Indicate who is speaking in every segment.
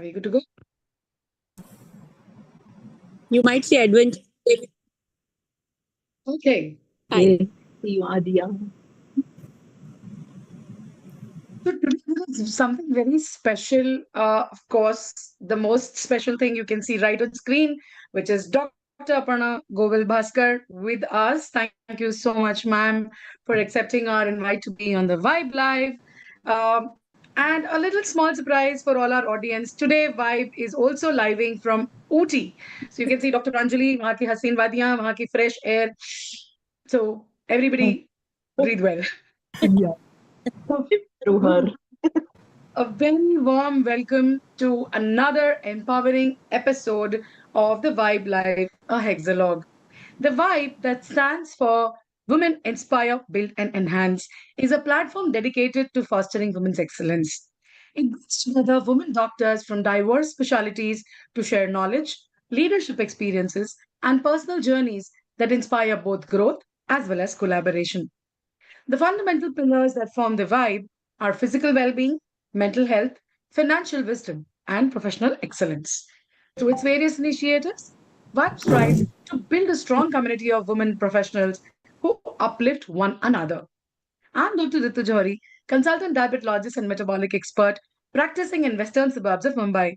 Speaker 1: we good to go?
Speaker 2: You might say adventure.
Speaker 1: Okay.
Speaker 2: Hi.
Speaker 3: You are the young.
Speaker 1: So today is something very special. Of course, the most special thing you can see right on screen, which is Dr. Aparna Govil Bhaskar with us. Thank you so much, ma'am, for accepting our invite to be on the Vibe Live. Um, and a little small surprise for all our audience. Today, Vibe is also living from Ooty. So you can see Dr. Pranjali, वहाँ की हसीन वादियाँ, वहाँ की fresh air. So everybody breathe well.
Speaker 3: Yeah. Through her.
Speaker 1: A very warm welcome to another empowering episode of the Vibe Live, a hexalogue. The Vibe that stands for Women Inspire, Build and Enhance is a platform dedicated to fostering women's excellence. It brings together women doctors from diverse specialties to share knowledge, leadership experiences, and personal journeys that inspire both growth as well as collaboration. The fundamental pillars that form the vibe are physical well being, mental health, financial wisdom, and professional excellence. Through its various initiatives, Vibe strives to build a strong community of women professionals who uplift one another. I'm Dr. Ritu Johari, consultant diabetologist and metabolic expert practicing in western suburbs of Mumbai.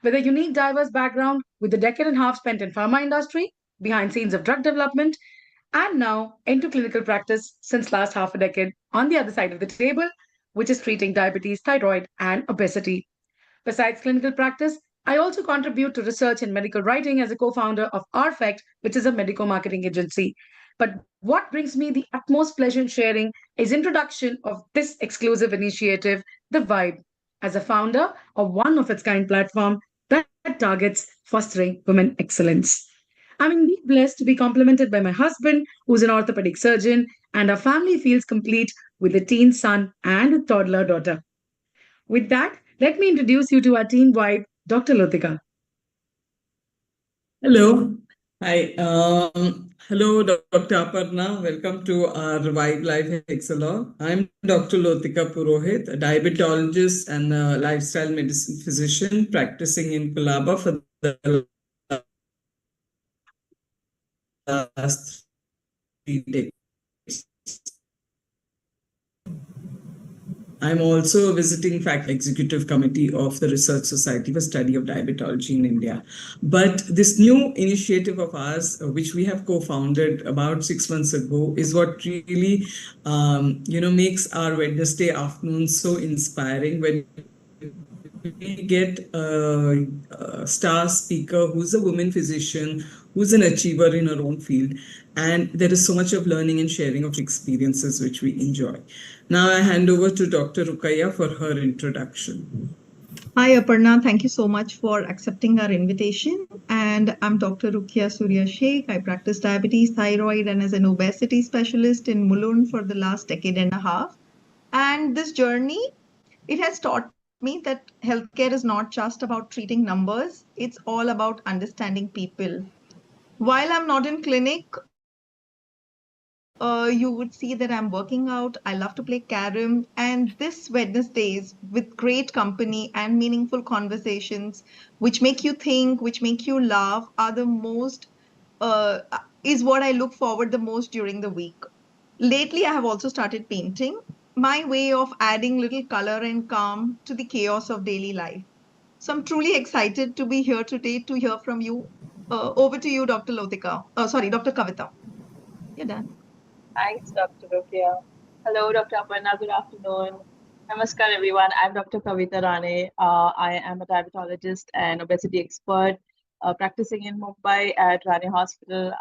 Speaker 1: With a unique, diverse background, with a decade and a half spent in pharma industry, behind scenes of drug development, and now into clinical practice since last half a decade on the other side of the table, which is treating diabetes, thyroid, and obesity. Besides clinical practice, I also contribute to research and medical writing as a co-founder of RFECT, which is a medical marketing agency. But what brings me the utmost pleasure in sharing is introduction of this exclusive initiative, The Vibe, as a founder of one of its kind platform that targets fostering women excellence. I'm indeed blessed to be complemented by my husband, who's an orthopedic surgeon, and our family feels complete with a teen son and a toddler daughter. With that, let me introduce you to our team wife, Dr. Lotika.
Speaker 4: Hello. Hi. Hello, Dr. Aparna. Welcome to our Vibe Life Hexalog. I'm Dr. Lotika Purohit, a diabetologist and a lifestyle medicine physician practicing in Colaba for the last 3 decades. I'm also a visiting faculty executive committee of the Research Society for Study of Diabetology in India. But this new initiative of ours, which we have co-founded about 6 months ago, is what really, makes our Wednesday afternoon so inspiring when we get a star speaker who's a woman physician, who's an achiever in her own field. And there is so much of learning and sharing of experiences which we enjoy. Now I hand over to Dr. Rukaya for her introduction.
Speaker 5: Hi, Aparna. Thank you so much for accepting our invitation. And I'm Dr. Rukia Surya Sheikh. I practice diabetes, thyroid, and as an obesity specialist in Mulund for the last decade and a half. And this journey, it has taught me that healthcare is not just about treating numbers, it's all about understanding people. While I'm not in clinic, you would see that I'm working out. I love to play carom. And this Wednesdays, with great company and meaningful conversations, which make you think, which make you laugh, are the most, uh, is what I look forward the most during the week. Lately, I have also started painting, my way of adding little color and calm to the chaos of daily life. So I'm truly excited to be here today to hear from you. Over to you, Dr. Lotika. Sorry, Dr. Kavita. You're done.
Speaker 3: Thanks, Dr. Rukia. Hello, Dr. Aparna. Good afternoon. Namaskar, everyone. I'm Dr. Kavita Rane. I am a diabetologist and obesity expert practicing in Mumbai at Rane Hospital.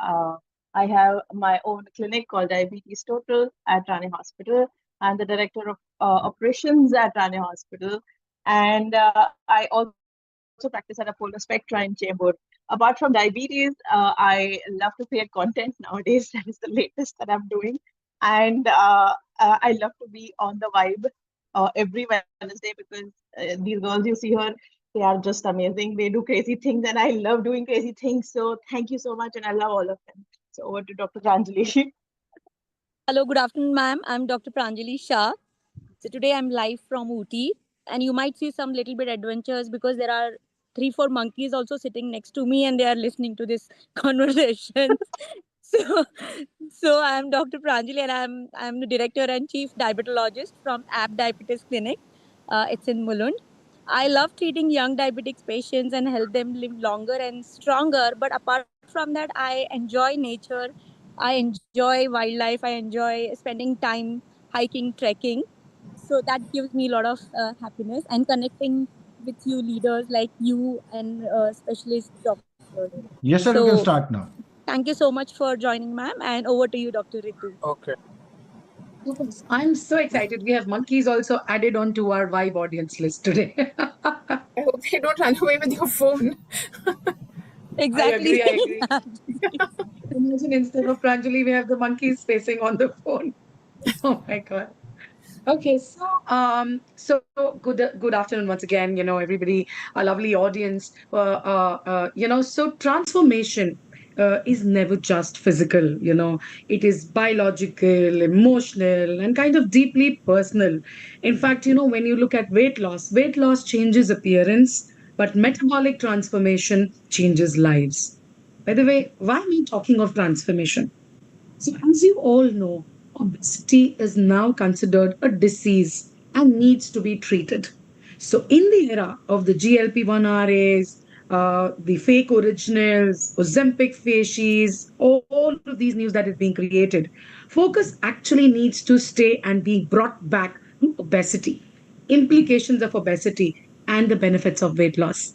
Speaker 3: I have my own clinic called Diabetes Total at Rane Hospital. I'm the director of operations at Rane Hospital. And I also practice at Apollo Spectra in Chembur. Apart from diabetes, I love to create content nowadays. That is the latest that I'm doing. And I love to be on the vibe every Wednesday because these girls you see here, they are just amazing. They do crazy things, and I love doing crazy things. So thank you so much, and I love all of them. So over to Dr. Pranjali.
Speaker 2: Hello, good afternoon, ma'am. I'm Dr. Pranjali Shah. So today I'm live from Ooty. and you might see some little bit adventures because there are 3 4 monkeys also sitting next to me and they are listening to this conversation. So, so I'm Dr. Pranjali, and I'm the director and chief diabetologist from App Diabetes Clinic. It's in Mulund. I love treating young diabetics patients and help them live longer and stronger. But apart from that, I enjoy nature. I enjoy wildlife. I enjoy spending time hiking, trekking. So that gives me a lot of happiness and connecting with you leaders like you and specialist doctors.
Speaker 6: Yes, sir, you
Speaker 2: So
Speaker 6: can start now.
Speaker 2: thank you so much for joining, ma'am. And over to you, Dr. Ritu.
Speaker 1: Yes, I'm so excited. We have monkeys also added on to our Vibe audience list today.
Speaker 7: I hope they don't run away with your phone.
Speaker 1: I
Speaker 2: Exactly.
Speaker 1: agree. I agree. Imagine instead of Pranjali, we have the monkeys facing on the phone. Oh my God. Okay, so good afternoon once again, everybody, a lovely audience. So transformation is never just physical, it is biological, emotional, and kind of deeply personal. In fact, when you look at weight loss changes appearance, but metabolic transformation changes lives. By the way, why am I talking of transformation? So, as you all know, obesity is now considered a disease and needs to be treated. So, in the era of the GLP-1 RAs, the fake originals, Ozempic facies, all of these news that is being created, focus actually needs to stay and be brought back to obesity, implications of obesity, and the benefits of weight loss.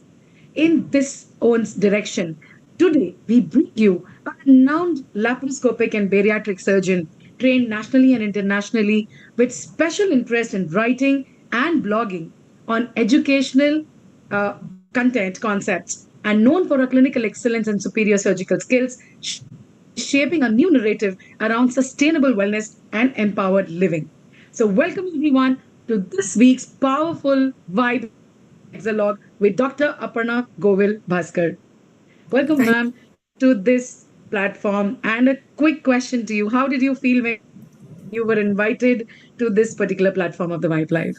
Speaker 1: In this own direction, today we bring you a renowned laparoscopic and bariatric surgeon trained nationally and internationally with special interest in writing and blogging on educational content concepts and known for her clinical excellence and superior surgical skills, shaping a new narrative around sustainable wellness and empowered living. So, welcome everyone to this week's powerful Vibe Hexalog with Dr. Aparna Govil Bhaskar. Welcome, ma'am,
Speaker 7: Thank
Speaker 1: to this platform. And a quick question to you. How did you feel when you were invited to this particular platform of the Vibe Life?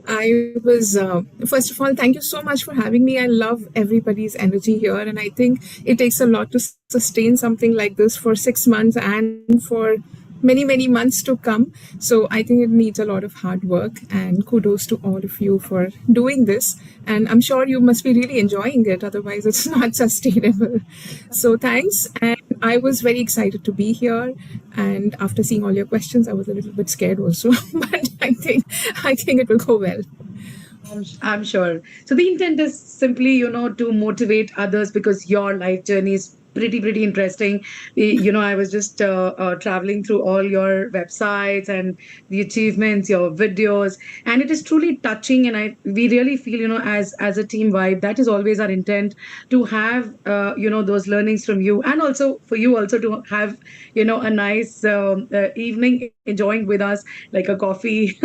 Speaker 7: I was, first of all, thank you so much for having me. I love everybody's energy here. And I think it takes a lot to sustain something like this for 6 months and for many, many months to come. So I think it needs a lot of hard work. And kudos to all of you for doing this. And I'm sure you must be really enjoying it. Otherwise, it's not sustainable. So thanks. And I was very excited to be here. And after seeing all your questions, I was a little bit scared also. But I think it will go well.
Speaker 1: I'm sure. So the intent is simply, to motivate others because your life journey is pretty interesting. I was just traveling through all your websites and the achievements, your videos, and it is truly touching. And we really feel, as a team Vibe, that is always our intent to have, those learnings from you, and also for you also to have, a nice evening enjoying with us like a coffee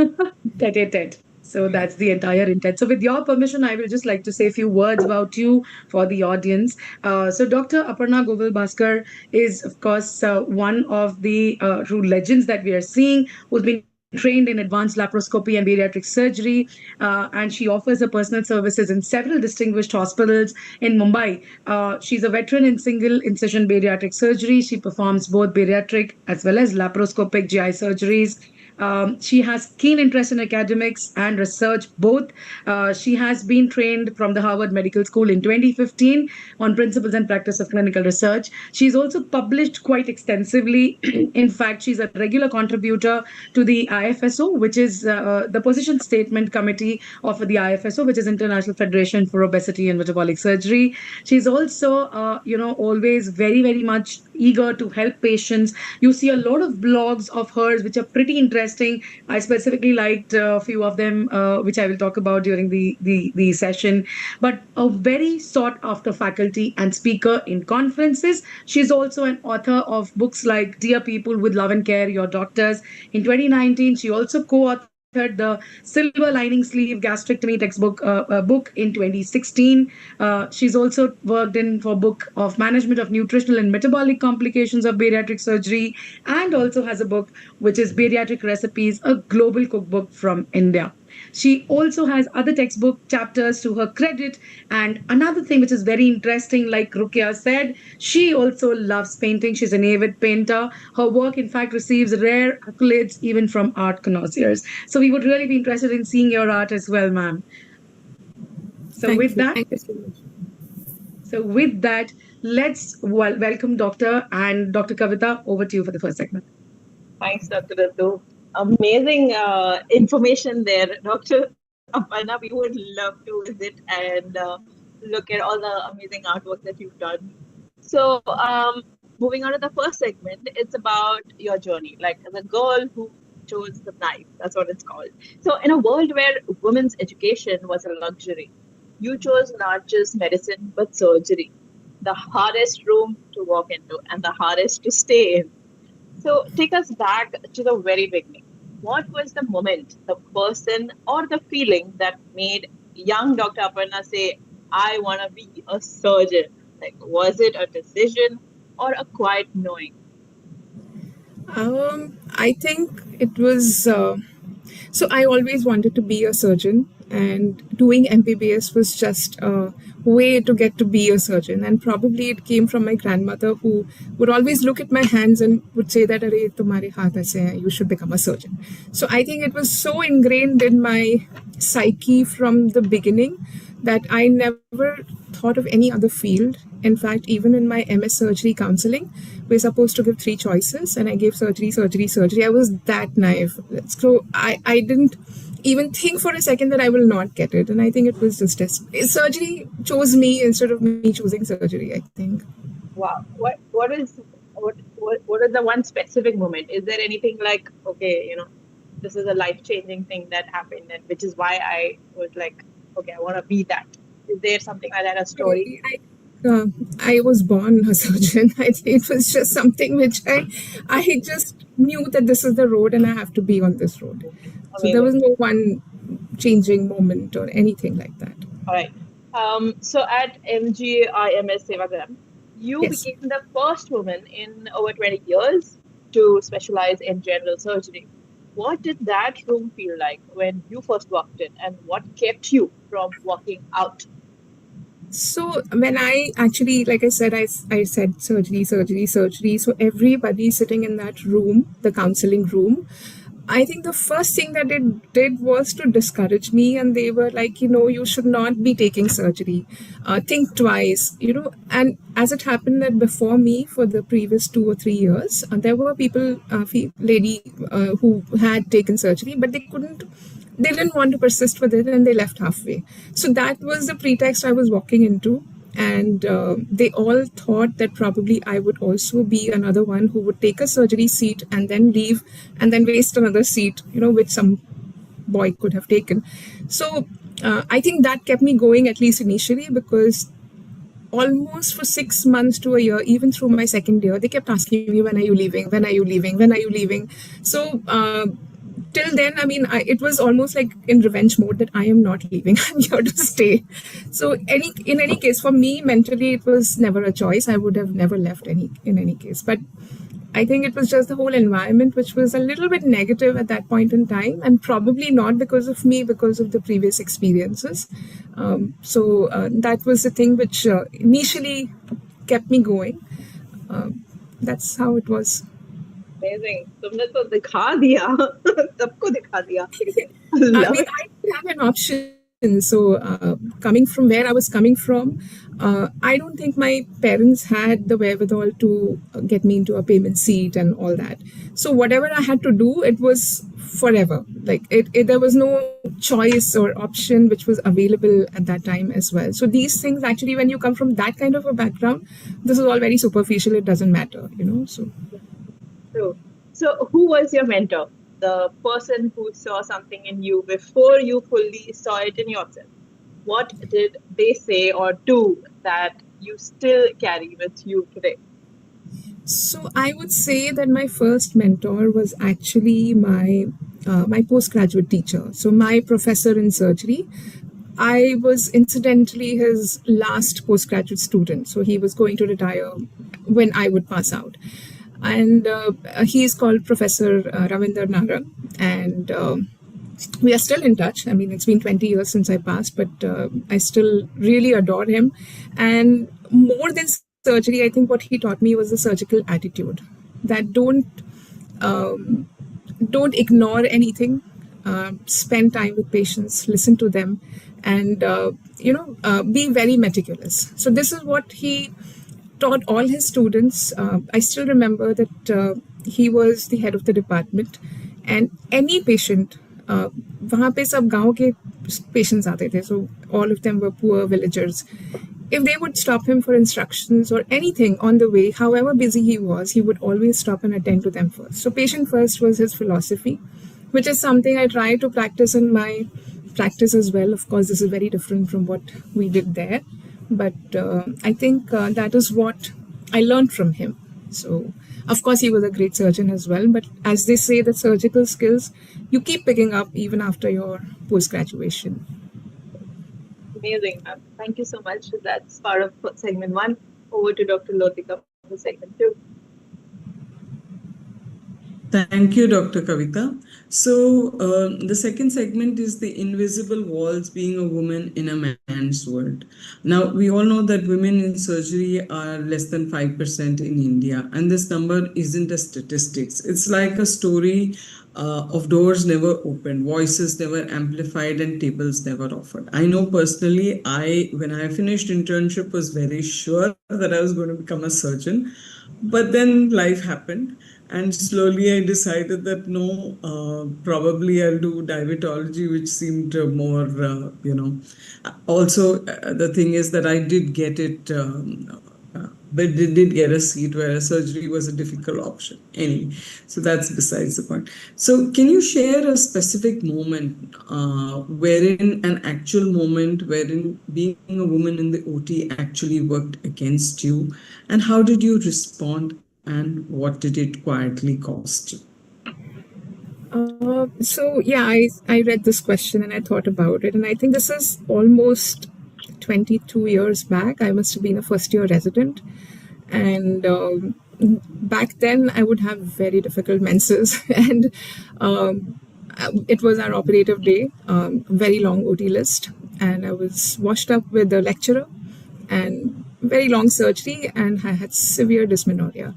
Speaker 1: tete-a-tete. So that's the entire intent. So, with your permission, I will just like to say a few words about you for the audience. So, Dr. Aparna Govil Bhaskar is, of course, one of the true legends that we are seeing, who's been trained in advanced laparoscopy and bariatric surgery. And she offers her personal services in several distinguished hospitals in Mumbai. She's a veteran in single incision bariatric surgery. She performs both bariatric as well as laparoscopic GI surgeries. She has keen interest in academics and research both. She has been trained from the Harvard Medical School in 2015 on principles and practice of clinical research. She's also published quite extensively. In fact, she's a regular contributor to the IFSO, which is the position statement committee of the IFSO, which is International Federation for Obesity and Metabolic Surgery. She's also, always very much eager to help patients. You see a lot of blogs of hers, which are pretty interesting. I specifically liked a few of them, which I will talk about during the session. But a very sought after faculty and speaker in conferences. She's also an author of books like Dear People with Love and Care, Your Doctors. In 2019, she also co-authored the Silver Lining Sleeve Gastrectomy textbook book in 2016. She's also worked in for book of management of nutritional and metabolic complications of bariatric surgery, and also has a book which is Bariatric Recipes, a global cookbook from India. She also has other textbook chapters to her credit. And another thing which is very interesting, like Rukia said, she also loves painting. She's an avid painter. Her work, in fact, receives rare accolades even from art connoisseurs. So we would really be interested in seeing your art as well, ma'am. So
Speaker 7: Thank
Speaker 1: with
Speaker 7: you.
Speaker 1: that,
Speaker 7: Thank you so much.
Speaker 1: so with that, let's welcome Doctor and Dr. Kavita over to you for the first segment.
Speaker 3: Thanks, Dr. Rattu. Amazing information there, Dr. Aparna. We would love to visit and look at all the amazing artwork that you've done. So, moving on to the first segment, it's about your journey, like the girl who chose the knife. That's what it's called. So, in a world where women's education was a luxury, you chose not just medicine but surgery, the hardest room to walk into and the hardest to stay in. So take us back to the very beginning. What was the moment, the person, or the feeling that made young Dr. Aparna say, I want to be a surgeon? Like, was it a decision or a quiet knowing?
Speaker 7: I think it was. So I always wanted to be a surgeon, and doing MBBS was just a way to get to be a surgeon. And probably it came from my grandmother, who would always look at my hands and would say that, "Arey, tumhare haath aise hai, you should become a surgeon." So I think it was so ingrained in my psyche from the beginning that I never thought of any other field. In fact, even in my MS surgery counseling, we're supposed to give three choices, and I gave surgery, surgery, surgery. I was that naive. So I didn't even think for a second that I will not get it. And I think it was just surgery chose me instead of me choosing surgery, I think.
Speaker 3: Wow. What is the one specific moment? Is there anything like, okay, this is a life-changing thing that happened, and which is why I was like, okay, I want to be that. Is there something like that, a story?
Speaker 7: I was born a surgeon. I think it was just something which I just knew that this is the road and I have to be on this road. So there was
Speaker 3: Amazing.
Speaker 7: no one changing moment or anything like that.
Speaker 3: All right. So at MGIMS Sevagram, you
Speaker 7: Yes.
Speaker 3: became the first woman in over 20 years to specialize in general surgery. What did that room feel like when you first walked in, and what kept you from walking out?
Speaker 7: So when I actually, like I said, I said surgery, surgery, surgery. So everybody sitting in that room, the counseling room, I think the first thing that it did was to discourage me, and they were like, you should not be taking surgery. Think twice, And as it happened that before me, for the previous 2 or 3 years, there were people, lady who had taken surgery, but they didn't want to persist with it, and they left halfway. So that was the pretext I was walking into. And they all thought that probably I would also be another one who would take a surgery seat and then leave and then waste another seat, which some boy could have taken. So I think that kept me going, at least initially, because almost for 6 months to a year, even through my second year, they kept asking me, when are you leaving? When are you leaving? When are you leaving? So till then, I mean, it was almost like in revenge mode that I am not leaving. I'm here to stay. So in any case, for me, mentally, it was never a choice. I would have never left in any case. But I think it was just the whole environment which was a little bit negative at that point in time, and probably not because of me, because of the previous experiences. So that was the thing which initially kept me going. That's how it was.
Speaker 3: Amazing. तुमने तो दिखा दिया सबको दिखा दिया.
Speaker 7: I
Speaker 3: Love
Speaker 7: mean,
Speaker 3: it.
Speaker 7: I didn't have an option. So, coming from where I was coming from, I don't think my parents had the wherewithal to get me into a payment seat and all that. So, whatever I had to do, it was forever. Like, there was no choice or option which was available at that time as well. So, these things actually, when you come from that kind of a background, this is all very superficial. It doesn't matter. So.
Speaker 3: True. So, who was your mentor? The person who saw something in you before you fully saw it in yourself. What did they say or do that you still carry with you today?
Speaker 7: So I would say that my first mentor was actually my postgraduate teacher. So my professor in surgery. I was incidentally his last postgraduate student. So he was going to retire when I would pass out. And he is called Professor Ravinder Nara. And we are still in touch. I mean, it's been 20 years since I passed, but I still really adore him. And more than surgery, I think what he taught me was the surgical attitude, that don't ignore anything. Spend time with patients, listen to them, and be very meticulous. So this is what he taught all his students. I still remember that he was the head of the department, and any patient, वहाँ पे सब गांव के patients आते थे, so all of them were poor villagers. If they would stop him for instructions or anything on the way, however busy he was, he would always stop and attend to them first. So patient first was his philosophy, which is something I try to practice in my practice as well. Of course, this is very different from what we did there, but I think that is what I learned from him. So, of course, he was a great surgeon as well, but as they say, the surgical skills you keep picking up even after your post graduation.
Speaker 3: Amazing. Thank you so much. That's part of segment 1. Over to Dr. Lotika for segment 2.
Speaker 4: Thank you, Dr. Kavita. So, the second segment is the invisible walls being a woman in a man's world. Now, we all know that women in surgery are less than 5% in India, and this number isn't a statistics. It's like a story of doors never opened, voices never amplified, and tables never offered. I know personally, when I finished internship, was very sure that I was going to become a surgeon, but then life happened. And slowly I decided that no, probably I'll do diabetology, which seemed more, Also, the thing is that I did get it, but did get a seat where surgery was a difficult option. Anyway, so that's besides the point. So, can you share a specific moment wherein an actual moment wherein being a woman in the OT actually worked against you, and how did you respond? And what did it quietly cost you?
Speaker 7: So yeah, I read this question and I thought about it, and I think this is almost 22 years back. I must have been a first year resident, and back then I would have very difficult menses, and it was our operative day, very long OT list, and I was washed up with the lecturer, and very long surgery, and I had severe dysmenorrhea.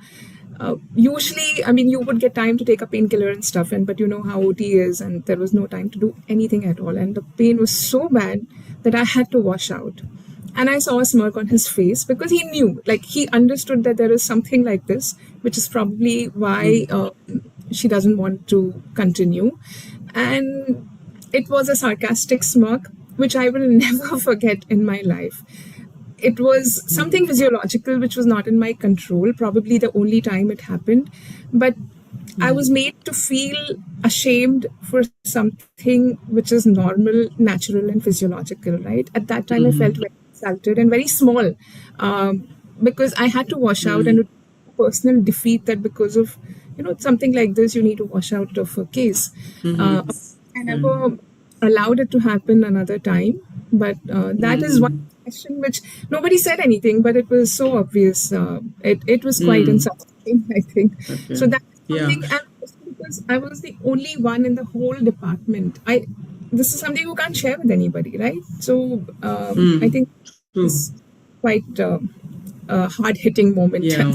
Speaker 7: Usually, I mean, you would get time to take a painkiller and stuff, but you know how OT is, and there was no time to do anything at all. And the pain was so bad that I had to wash out. And I saw a smirk on his face because he knew, like, he understood that there is something like this, which is probably why she doesn't want to continue. And it was a sarcastic smirk, which I will never forget in my life. It was something physiological which was not in my control, probably the only time it happened. But I was made to feel ashamed for something which is normal, natural, and physiological, right? At that time, I felt very insulted and very small because I had to wash out, and it was a personal defeat that because of, something like this, you need to wash out of a case. I never allowed it to happen another time, but that is one question which nobody said anything, but it was so obvious. It was quite insulting, I think. Okay. So that's something, and because I was the only one in the whole department. This is something you can't share with anybody, right? So I think it's quite a hard-hitting moment.
Speaker 4: Yeah.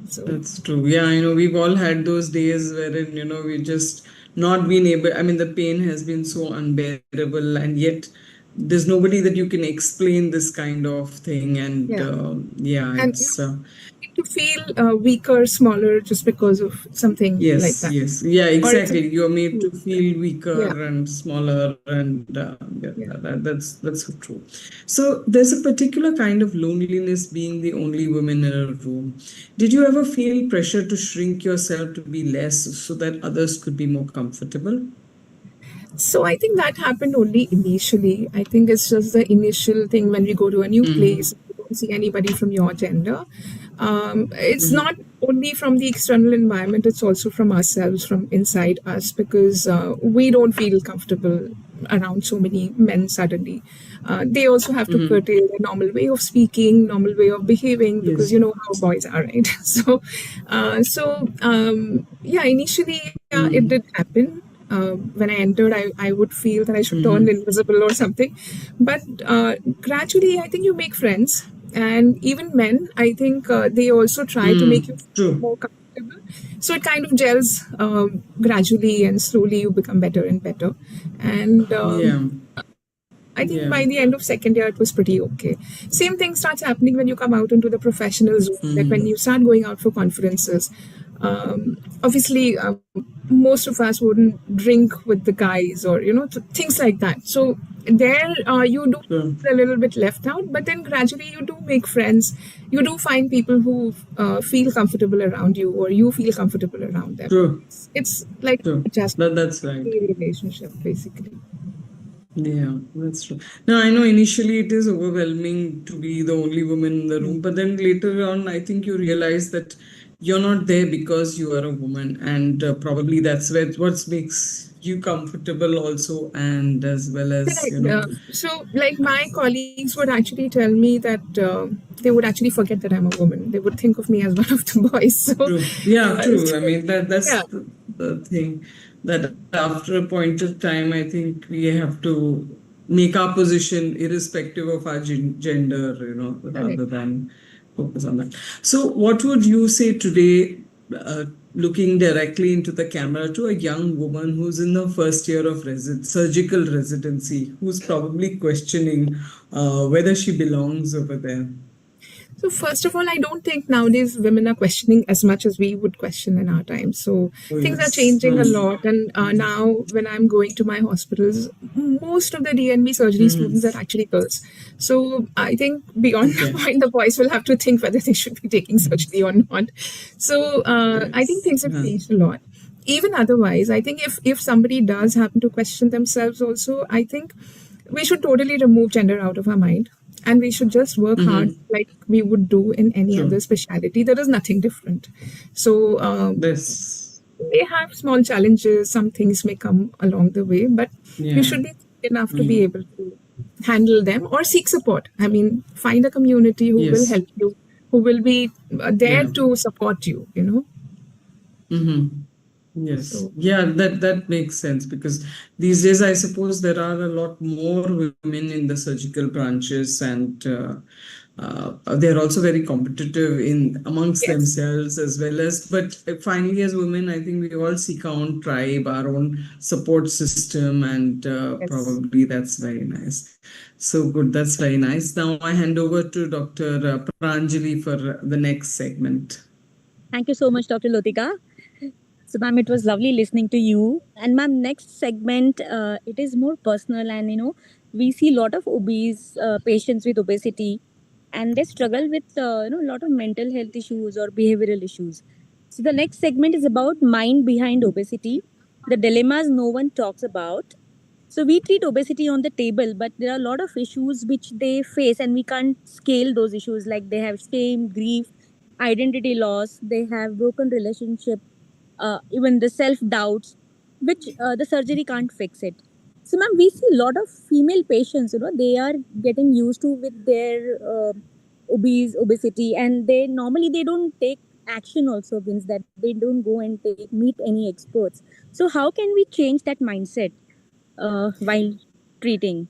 Speaker 4: So. That's true. Yeah, we've all had those days wherein, we just not been able, I mean, the pain has been so unbearable, and yet there's nobody that you can explain this kind of thing. And it's...
Speaker 7: to feel weaker, smaller, just because of something like that.
Speaker 4: Yes, yeah, exactly. You're made to feel weaker and smaller, and that's so true. So there's a particular kind of loneliness being the only woman in a room. Did you ever feel pressure to shrink yourself to be less so that others could be more comfortable?
Speaker 7: So I think that happened only initially. I think it's just the initial thing when we go to a new place, you don't see anybody from your gender. It's not only from the external environment, it's also from ourselves, from inside us, because we don't feel comfortable around so many men suddenly. They also have to curtail a normal way of speaking, normal way of behaving, because you know how boys are, right? So initially, it did happen. when I entered, I would feel that I should turn invisible or something. But gradually, I think you make friends. And even men, I think they also try to make you feel
Speaker 4: True.
Speaker 7: more comfortable. So it kind of gels gradually, and slowly you become better and better. And
Speaker 4: Yeah.
Speaker 7: I think
Speaker 4: Yeah.
Speaker 7: by the end of second year, it was pretty okay. Same thing starts happening when you come out into the professional zone, that when you start going out for conferences. Obviously, most of us wouldn't drink with the guys, or things like that. So there, you do
Speaker 4: True.
Speaker 7: feel a little bit left out, but then gradually you do make friends. You do find people who feel comfortable around you, or you feel comfortable around them.
Speaker 4: True.
Speaker 7: It's like
Speaker 4: True.
Speaker 7: just
Speaker 4: That's
Speaker 7: a
Speaker 4: right.
Speaker 7: relationship, basically.
Speaker 4: Yeah, that's true. Now, I know initially it is overwhelming to be the only woman in the room, but then later on, I think you realize that you're not there because you are a woman, and probably that's where what makes you comfortable also, and as well as,
Speaker 7: Correct. So, like, my colleagues would actually tell me that they would actually forget that I'm a woman. They would think of me as one of the boys. So,
Speaker 4: True. Yeah, true. I
Speaker 7: so
Speaker 4: mean that's
Speaker 7: yeah,
Speaker 4: the thing that after a point of time, I think we have to make our position irrespective of our gender, rather
Speaker 7: correct.
Speaker 4: than focus on that. So, what would you say today, looking directly into the camera, to a young woman who's in the first year of surgical residency, who's probably questioning whether she belongs over there?
Speaker 7: So first of all, I don't think nowadays women are questioning as much as we would question in our time. So
Speaker 4: Oh
Speaker 7: things are
Speaker 4: yes.
Speaker 7: changing a lot, and now when I'm going to my hospitals, most of the DNB surgery students are actually girls. So I think beyond the
Speaker 4: Okay.
Speaker 7: point, the boys will have to think whether they should be taking surgery or not. So I think
Speaker 4: Yes.
Speaker 7: things have changed a lot. Even otherwise, I think if somebody does happen to question themselves, also, I think we should totally remove gender out of our mind, and we should just work hard like we would do in any
Speaker 4: True.
Speaker 7: other specialty. There is nothing different. So
Speaker 4: This.
Speaker 7: they have small challenges, some things may come along the way, but you
Speaker 4: Yeah.
Speaker 7: should be enough to be able to handle them or seek support. I mean, find a community who will
Speaker 4: Yes.
Speaker 7: help you, who will be there
Speaker 4: Yeah.
Speaker 7: to support you.
Speaker 4: Mm-hmm. Yes.
Speaker 7: So
Speaker 4: Yeah, that makes sense because these days I suppose there are a lot more women in the surgical branches, and they're also very competitive in amongst
Speaker 7: yes,
Speaker 4: themselves as well as. But finally, as women, I think we all seek our own tribe, our own support system, and
Speaker 7: yes.
Speaker 4: probably that's very nice. So good. That's very nice. Now I hand over to Dr. Pranjali for the next segment.
Speaker 2: Thank you so much, Dr. Lotika. So, ma'am, it was lovely listening to you. And, ma'am, next segment, it is more personal, and we see a lot of obese patients with obesity, and they struggle with a lot of mental health issues or behavioral issues. So, the next segment is about mind behind obesity, the dilemmas no one talks about. So, we treat obesity on the table, but there are a lot of issues which they face, and we can't scale those issues. Like they have shame, grief, identity loss, they have broken relationship, even the self doubts, which the surgery can't fix it. So, ma'am, we see a lot of female patients. They are getting used to with their obesity, and they don't take action. Also, means that they don't go and meet any experts. So, how can we change that mindset while treating?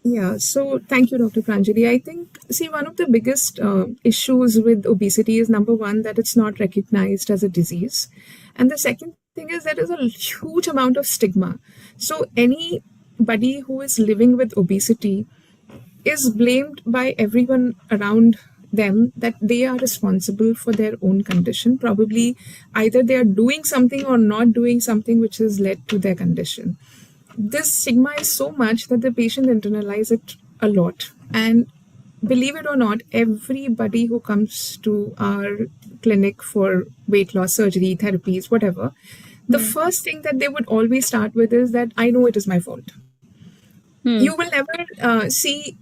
Speaker 7: Yeah, so thank you, Dr. Pranjali. I think, see, one of the biggest issues with obesity is number one, that it's not recognized as a disease. And the second thing is there is a huge amount of stigma. So, anybody who is living with obesity is blamed by everyone around them that they are responsible for their own condition. Probably either they are doing something or not doing something which has led to their condition. This stigma is so much that the patient internalize it a lot. And believe it or not, everybody who comes to our clinic for weight loss surgery, therapies, whatever, the
Speaker 2: Hmm.
Speaker 7: first thing that they would always start with is that I know it is my fault.
Speaker 2: Hmm.
Speaker 7: You will never see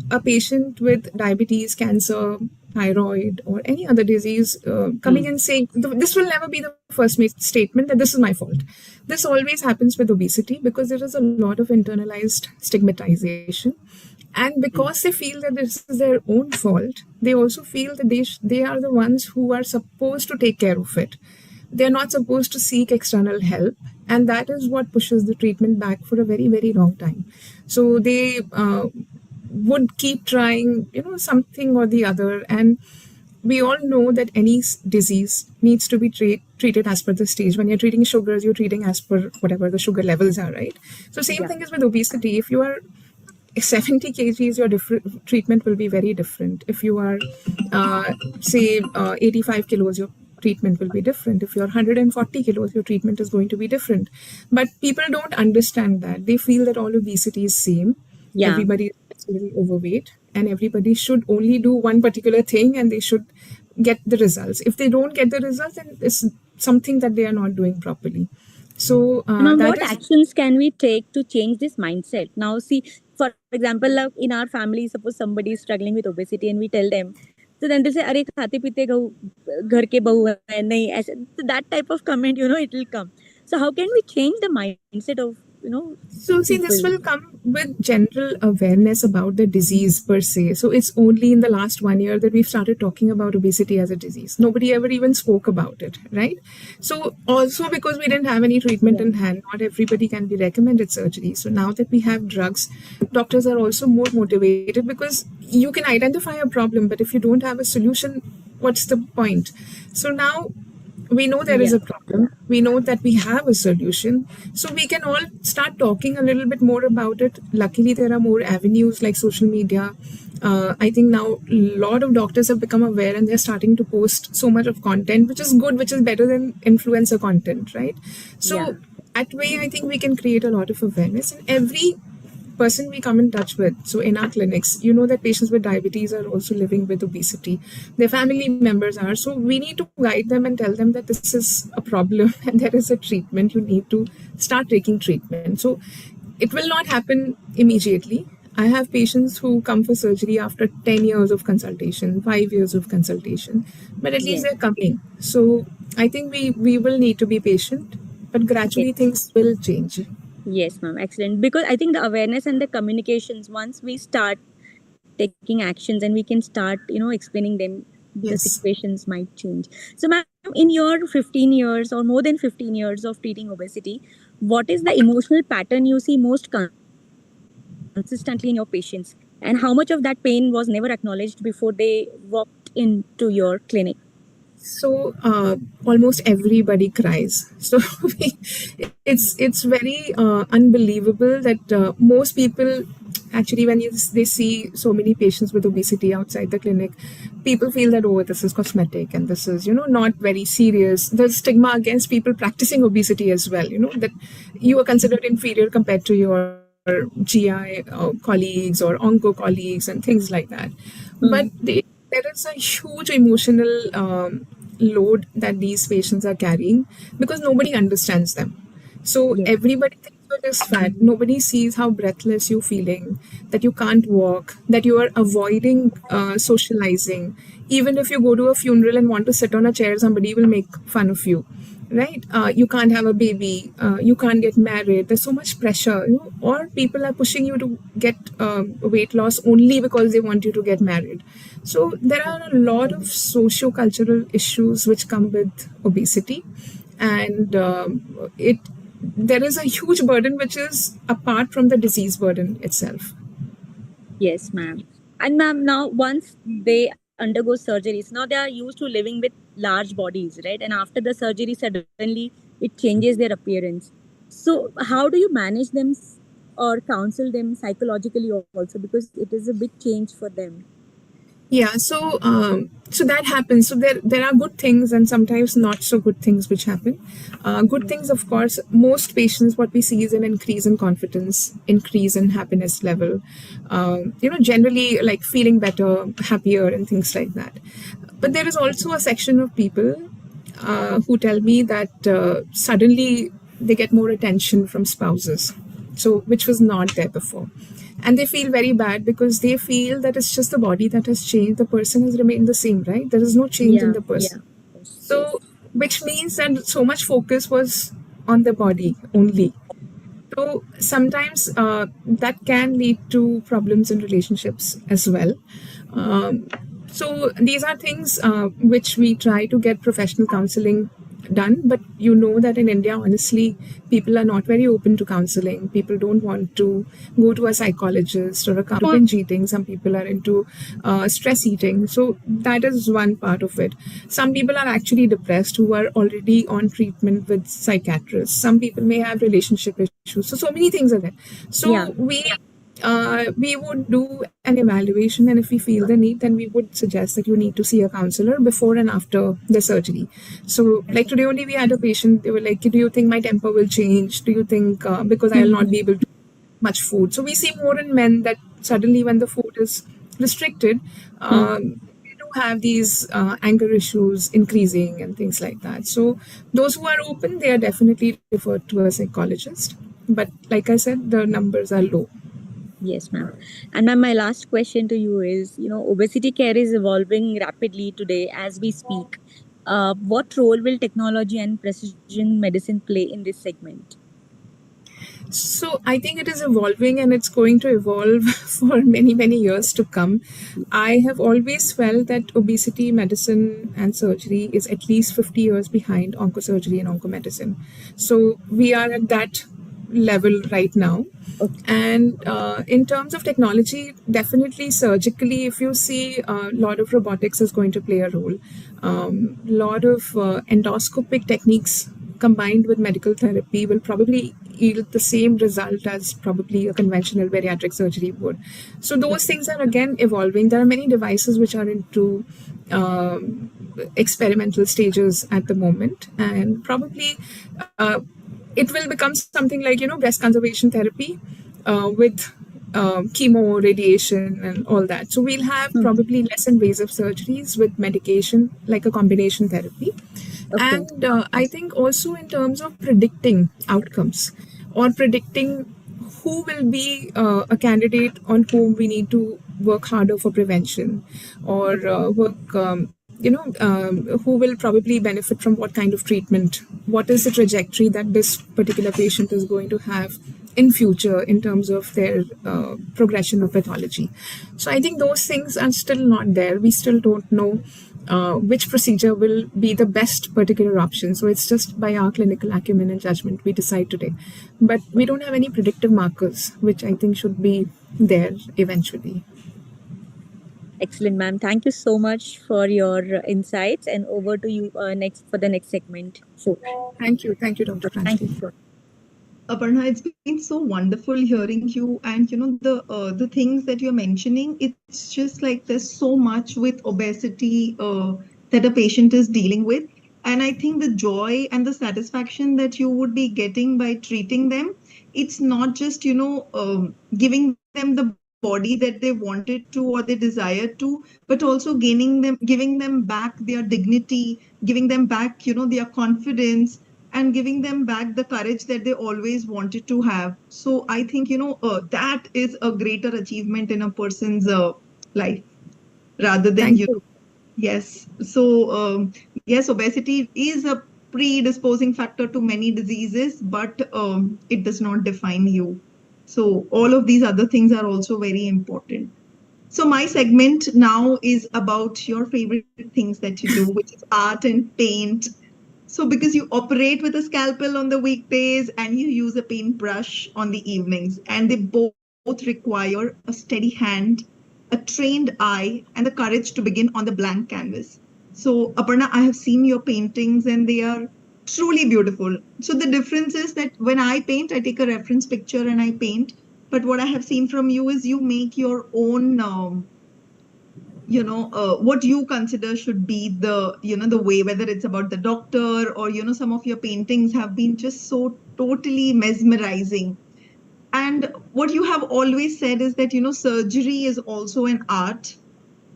Speaker 7: a patient with diabetes, cancer, thyroid, or any other disease coming and saying, this will never be the first statement that this is my fault. This always happens with obesity because there is a lot of internalized stigmatization. And because they feel that this is their own fault, they also feel that they are the ones who are supposed to take care of it. They're not supposed to seek external help. and that is what pushes the treatment back for a very, very long time. So they would keep trying, something or the other. And we all know that any disease needs to be treated as per the stage. When you're treating sugars, you're treating as per whatever the sugar levels are, right? So same thing is with obesity. If you are 70 kgs, your treatment will be very different. If you are, say, 85 kilos, your treatment will be different. If you're 140 kilos, your treatment is going to be different. But people don't understand that. They feel that all obesity is same.
Speaker 2: Yeah.
Speaker 7: Everybody is really overweight, and everybody should only do one particular thing, and they should get the results. If they don't get the results, then it's something that they are not doing properly. So
Speaker 2: now,
Speaker 7: that
Speaker 2: what
Speaker 7: is
Speaker 2: actions can we take to change this mindset? Now, see, for example, like in our family, suppose somebody is struggling with obesity and we tell them, so then they say, "Arey khate pite ghar ke bahu hai, nahi aise." So that type of comment, it will come. So how can we change the mindset of
Speaker 7: So, see,
Speaker 2: people?
Speaker 7: this will come with general awareness about the disease per se. So, it's only in the last 1 year that we've started talking about obesity as a disease. Nobody ever even spoke about it, right? So, also because we didn't have any treatment in hand, not everybody can be recommended surgery. So, now that we have drugs, doctors are also more motivated because you can identify a problem, but if you don't have a solution, what's the point? So, now we know there is a problem, we know that we have a solution, so we can all start talking a little bit more about it. Luckily there are more avenues like social media. I think now a lot of doctors have become aware and they're starting to post so much of content, which is good, which is better than influencer content, right? So that way I think we can create a lot of awareness, and every person we come in touch with. So in our clinics, you know that patients with diabetes are also living with obesity. Their family members are. So we need to guide them and tell them that this is a problem and there is a treatment. You need to start taking treatment. So it will not happen immediately. I have patients who come for surgery after 10 years of consultation, 5 years of consultation, but at least they're coming. So I think we will need to be patient, but gradually things will change.
Speaker 2: Yes, ma'am. Excellent. Because I think the awareness and the communications, once we start taking actions and we can start, explaining them, the
Speaker 7: Yes.
Speaker 2: situations might change. So, ma'am, in your 15 years or more than 15 years of treating obesity, what is the emotional pattern you see most consistently in your patients? And how much of that pain was never acknowledged before they walked into your clinic?
Speaker 7: So almost everybody cries. So it's very unbelievable that most people actually, when they see so many patients with obesity outside the clinic, people feel that, oh, this is cosmetic and this is not very serious. There's stigma against people practicing obesity as well. That you are considered inferior compared to your GI colleagues or onco colleagues and things like that. But there is a huge emotional load that these patients are carrying because nobody understands them. So everybody thinks you're just fat. Nobody sees how breathless you're feeling, that you can't walk, that you are avoiding socializing. Even if you go to a funeral and want to sit on a chair, somebody will make fun of you, right? You can't have a baby, you can't get married. There's so much pressure, or people are pushing you to get weight loss only because they want you to get married. So there are a lot of socio-cultural issues which come with obesity, and it there is a huge burden which is apart from the disease burden itself.
Speaker 2: Yes, ma'am. And ma'am, now once they undergo surgeries, now they are used to living with large bodies, right? And after the surgery, suddenly it changes their appearance. So, how do you manage them or counsel them psychologically also? Because it is a big change for them.
Speaker 7: Yeah, so that happens. So there are good things and sometimes not so good things which happen. Good things, of course, most patients what we see is an increase in confidence, increase in happiness level. Generally like feeling better, happier, and things like that. But there is also a section of people who tell me that suddenly they get more attention from spouses, so which was not there before, and they feel very bad because they feel that it's just the body that has changed, the person has remained the same, right? There is no change in the person. So which means that so much focus was on the body only. So sometimes that can lead to problems in relationships as well. So these are things which we try to get professional counseling done. But you know that in India, honestly, people are not very open to counseling. People don't want to go to a psychologist or a binge eating. Some people are into stress eating. So that is one part of it. Some people are actually depressed who are already on treatment with psychiatrists. Some people may have relationship issues. So many things are there. So
Speaker 2: Yeah.
Speaker 7: we would do an evaluation, and if we feel the need, then we would suggest that you need to see a counselor before and after the surgery. So, like today only, we had a patient. They were like, "Do you think my temper will change? Do you think because I will not be able to much food?" So we see more in men that suddenly when the food is restricted, they do have these anger issues increasing and things like that. So those who are open, they are definitely referred to a psychologist. But like I said, the numbers are low.
Speaker 2: Yes, ma'am. And ma'am, my last question to you is, obesity care is evolving rapidly today as we speak. What role will technology and precision medicine play in this segment?
Speaker 7: So I think it is evolving and it's going to evolve for many, many years to come. I have always felt that obesity medicine and surgery is at least 50 years behind oncosurgery and oncomedicine. So we are at that level right now.
Speaker 2: Okay.
Speaker 7: And in terms of technology, definitely surgically, if you see a lot of robotics is going to play a role. A lot of endoscopic techniques combined with medical therapy will probably yield the same result as probably a conventional bariatric surgery would. So those things are again evolving. There are many devices which are into experimental stages at the moment, and probably it will become something like breast conservation therapy with chemo, radiation, and all that. So we'll have probably less invasive surgeries with medication, like a combination therapy.
Speaker 2: Okay.
Speaker 7: And I think also in terms of predicting outcomes or predicting who will be a candidate on whom we need to work harder for prevention or work who will probably benefit from what kind of treatment, what is the trajectory that this particular patient is going to have in future in terms of their progression of pathology. So I think those things are still not there. We still don't know which procedure will be the best particular option. So it's just by our clinical acumen and judgment we decide today. But we don't have any predictive markers, which I think should be there eventually.
Speaker 2: Excellent, ma'am. Thank you so much for your insights, and over to you next for the next segment. So,
Speaker 7: Thank you. Thank you, Dr.
Speaker 2: thank you.
Speaker 7: Pranjali.
Speaker 2: So
Speaker 5: Aparna, it's been so wonderful hearing you, and the things that you're mentioning. It's just like there's so much with obesity that a patient is dealing with, and I think the joy and the satisfaction that you would be getting by treating them, it's not just giving them the body that they wanted to or they desired to, but also giving them back their dignity, giving them back their confidence and giving them back the courage that they always wanted to have. So I think, that is a greater achievement in a person's life rather than,
Speaker 7: Thank you.
Speaker 5: yes. So, yes, obesity is a predisposing factor to many diseases, but it does not define you. So, all of these other things are also very important. So, my segment now is about your favorite things that you do, which is art and paint. So, because you operate with a scalpel on the weekdays and you use a paintbrush on the evenings, and they both require a steady hand, a trained eye, and the courage to begin on the blank canvas. So, Aparna, I have seen your paintings and they are truly beautiful. So, the difference is that when I paint, I take a reference picture and I paint. But what I have seen from you is you make your own what you consider should be the way, whether it's about the doctor or some of your paintings have been just so totally mesmerizing. And what you have always said is that surgery is also an art,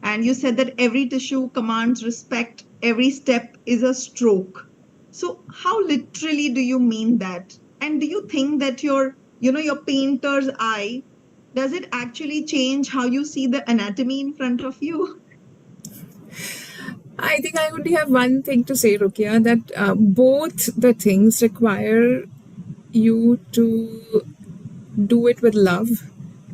Speaker 5: and you said that every tissue commands respect, every step is a stroke. So how literally do you mean that? And do you think that your painter's eye, does it actually change how you see the anatomy in front of you?
Speaker 7: I think I only have one thing to say, Rukia, that both the things require you to do it with love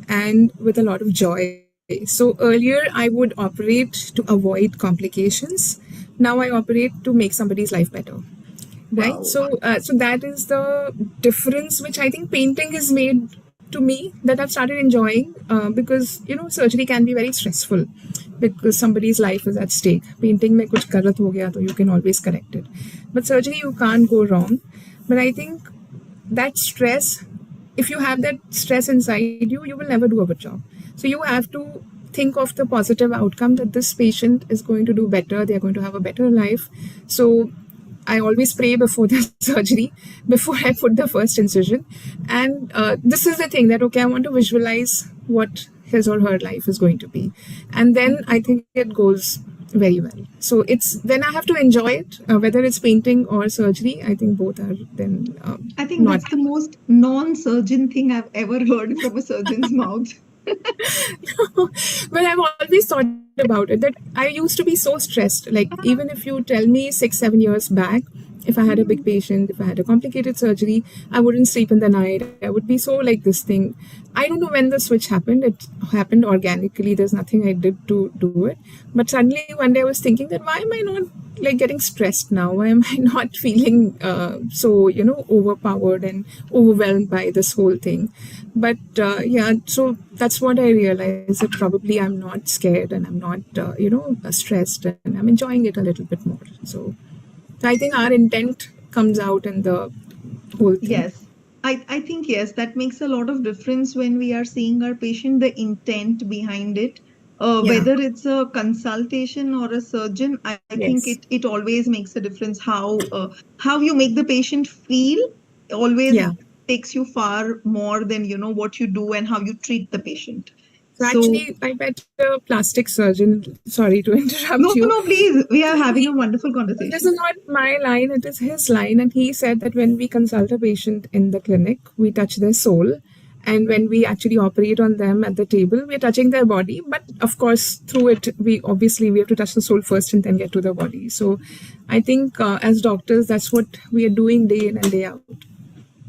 Speaker 7: and with a lot of joy. So earlier I would operate to avoid complications. Now I operate to make somebody's life better. right?
Speaker 4: Wow.
Speaker 7: So that is the difference which I think painting has made to me, that I've started enjoying, because surgery can be very stressful because somebody's life is at stake. Painting mein kuch galat ho gaya, so you can always correct it, but surgery you can't go wrong. But I think that stress, if you have that stress inside you, you will never do a good job. So you have to think of the positive outcome, that this patient is going to do better, they're going to have a better life. So I always pray before the surgery, before I put the first incision. And this is the thing, that okay, I want to visualize what his or her life is going to be. And then I think it goes very well. So then I have to enjoy it, whether it's painting or surgery. I think both are then
Speaker 5: I think
Speaker 7: not.
Speaker 5: that's the most non-surgeon thing I've ever heard from a surgeon's mouth.
Speaker 7: But I've always thought about it, that I used to be so stressed. Like, even if you tell me 6-7 years back, if I had a big patient, if I had a complicated surgery, I wouldn't sleep in the night. I would be so like this thing. I don't know when the switch happened. It happened organically. There's nothing I did to do it. But suddenly one day I was thinking that, why am I not like getting stressed now? Why am I not feeling so overpowered and overwhelmed by this whole thing? But yeah, so that's what I realized, that probably I'm not scared and I'm not stressed, and I'm enjoying it a little bit more. So I think our intent comes out in the whole thing.
Speaker 5: Yes. I think, yes, that makes a lot of difference when we are seeing our patient, the intent behind it.
Speaker 7: Yeah.
Speaker 5: Whether it's a consultation or a surgeon, I think
Speaker 7: Yes.
Speaker 5: it always makes a difference how you make the patient feel. Always
Speaker 7: Yeah.
Speaker 5: takes you far more than what you do and how you treat the patient.
Speaker 7: So
Speaker 5: So
Speaker 7: actually, I met a plastic surgeon. Sorry to interrupt
Speaker 5: no,
Speaker 7: you.
Speaker 5: no, please. We are having
Speaker 7: He,
Speaker 5: a wonderful
Speaker 7: this
Speaker 5: conversation.
Speaker 7: is not my line, it is his line. And he said that when we consult a patient in the clinic, we touch their soul. And when we actually operate on them at the table, we're touching their body. But of course, through it, we have to touch the soul first and then get to the body. So I think as doctors, that's what we are doing day in and day out.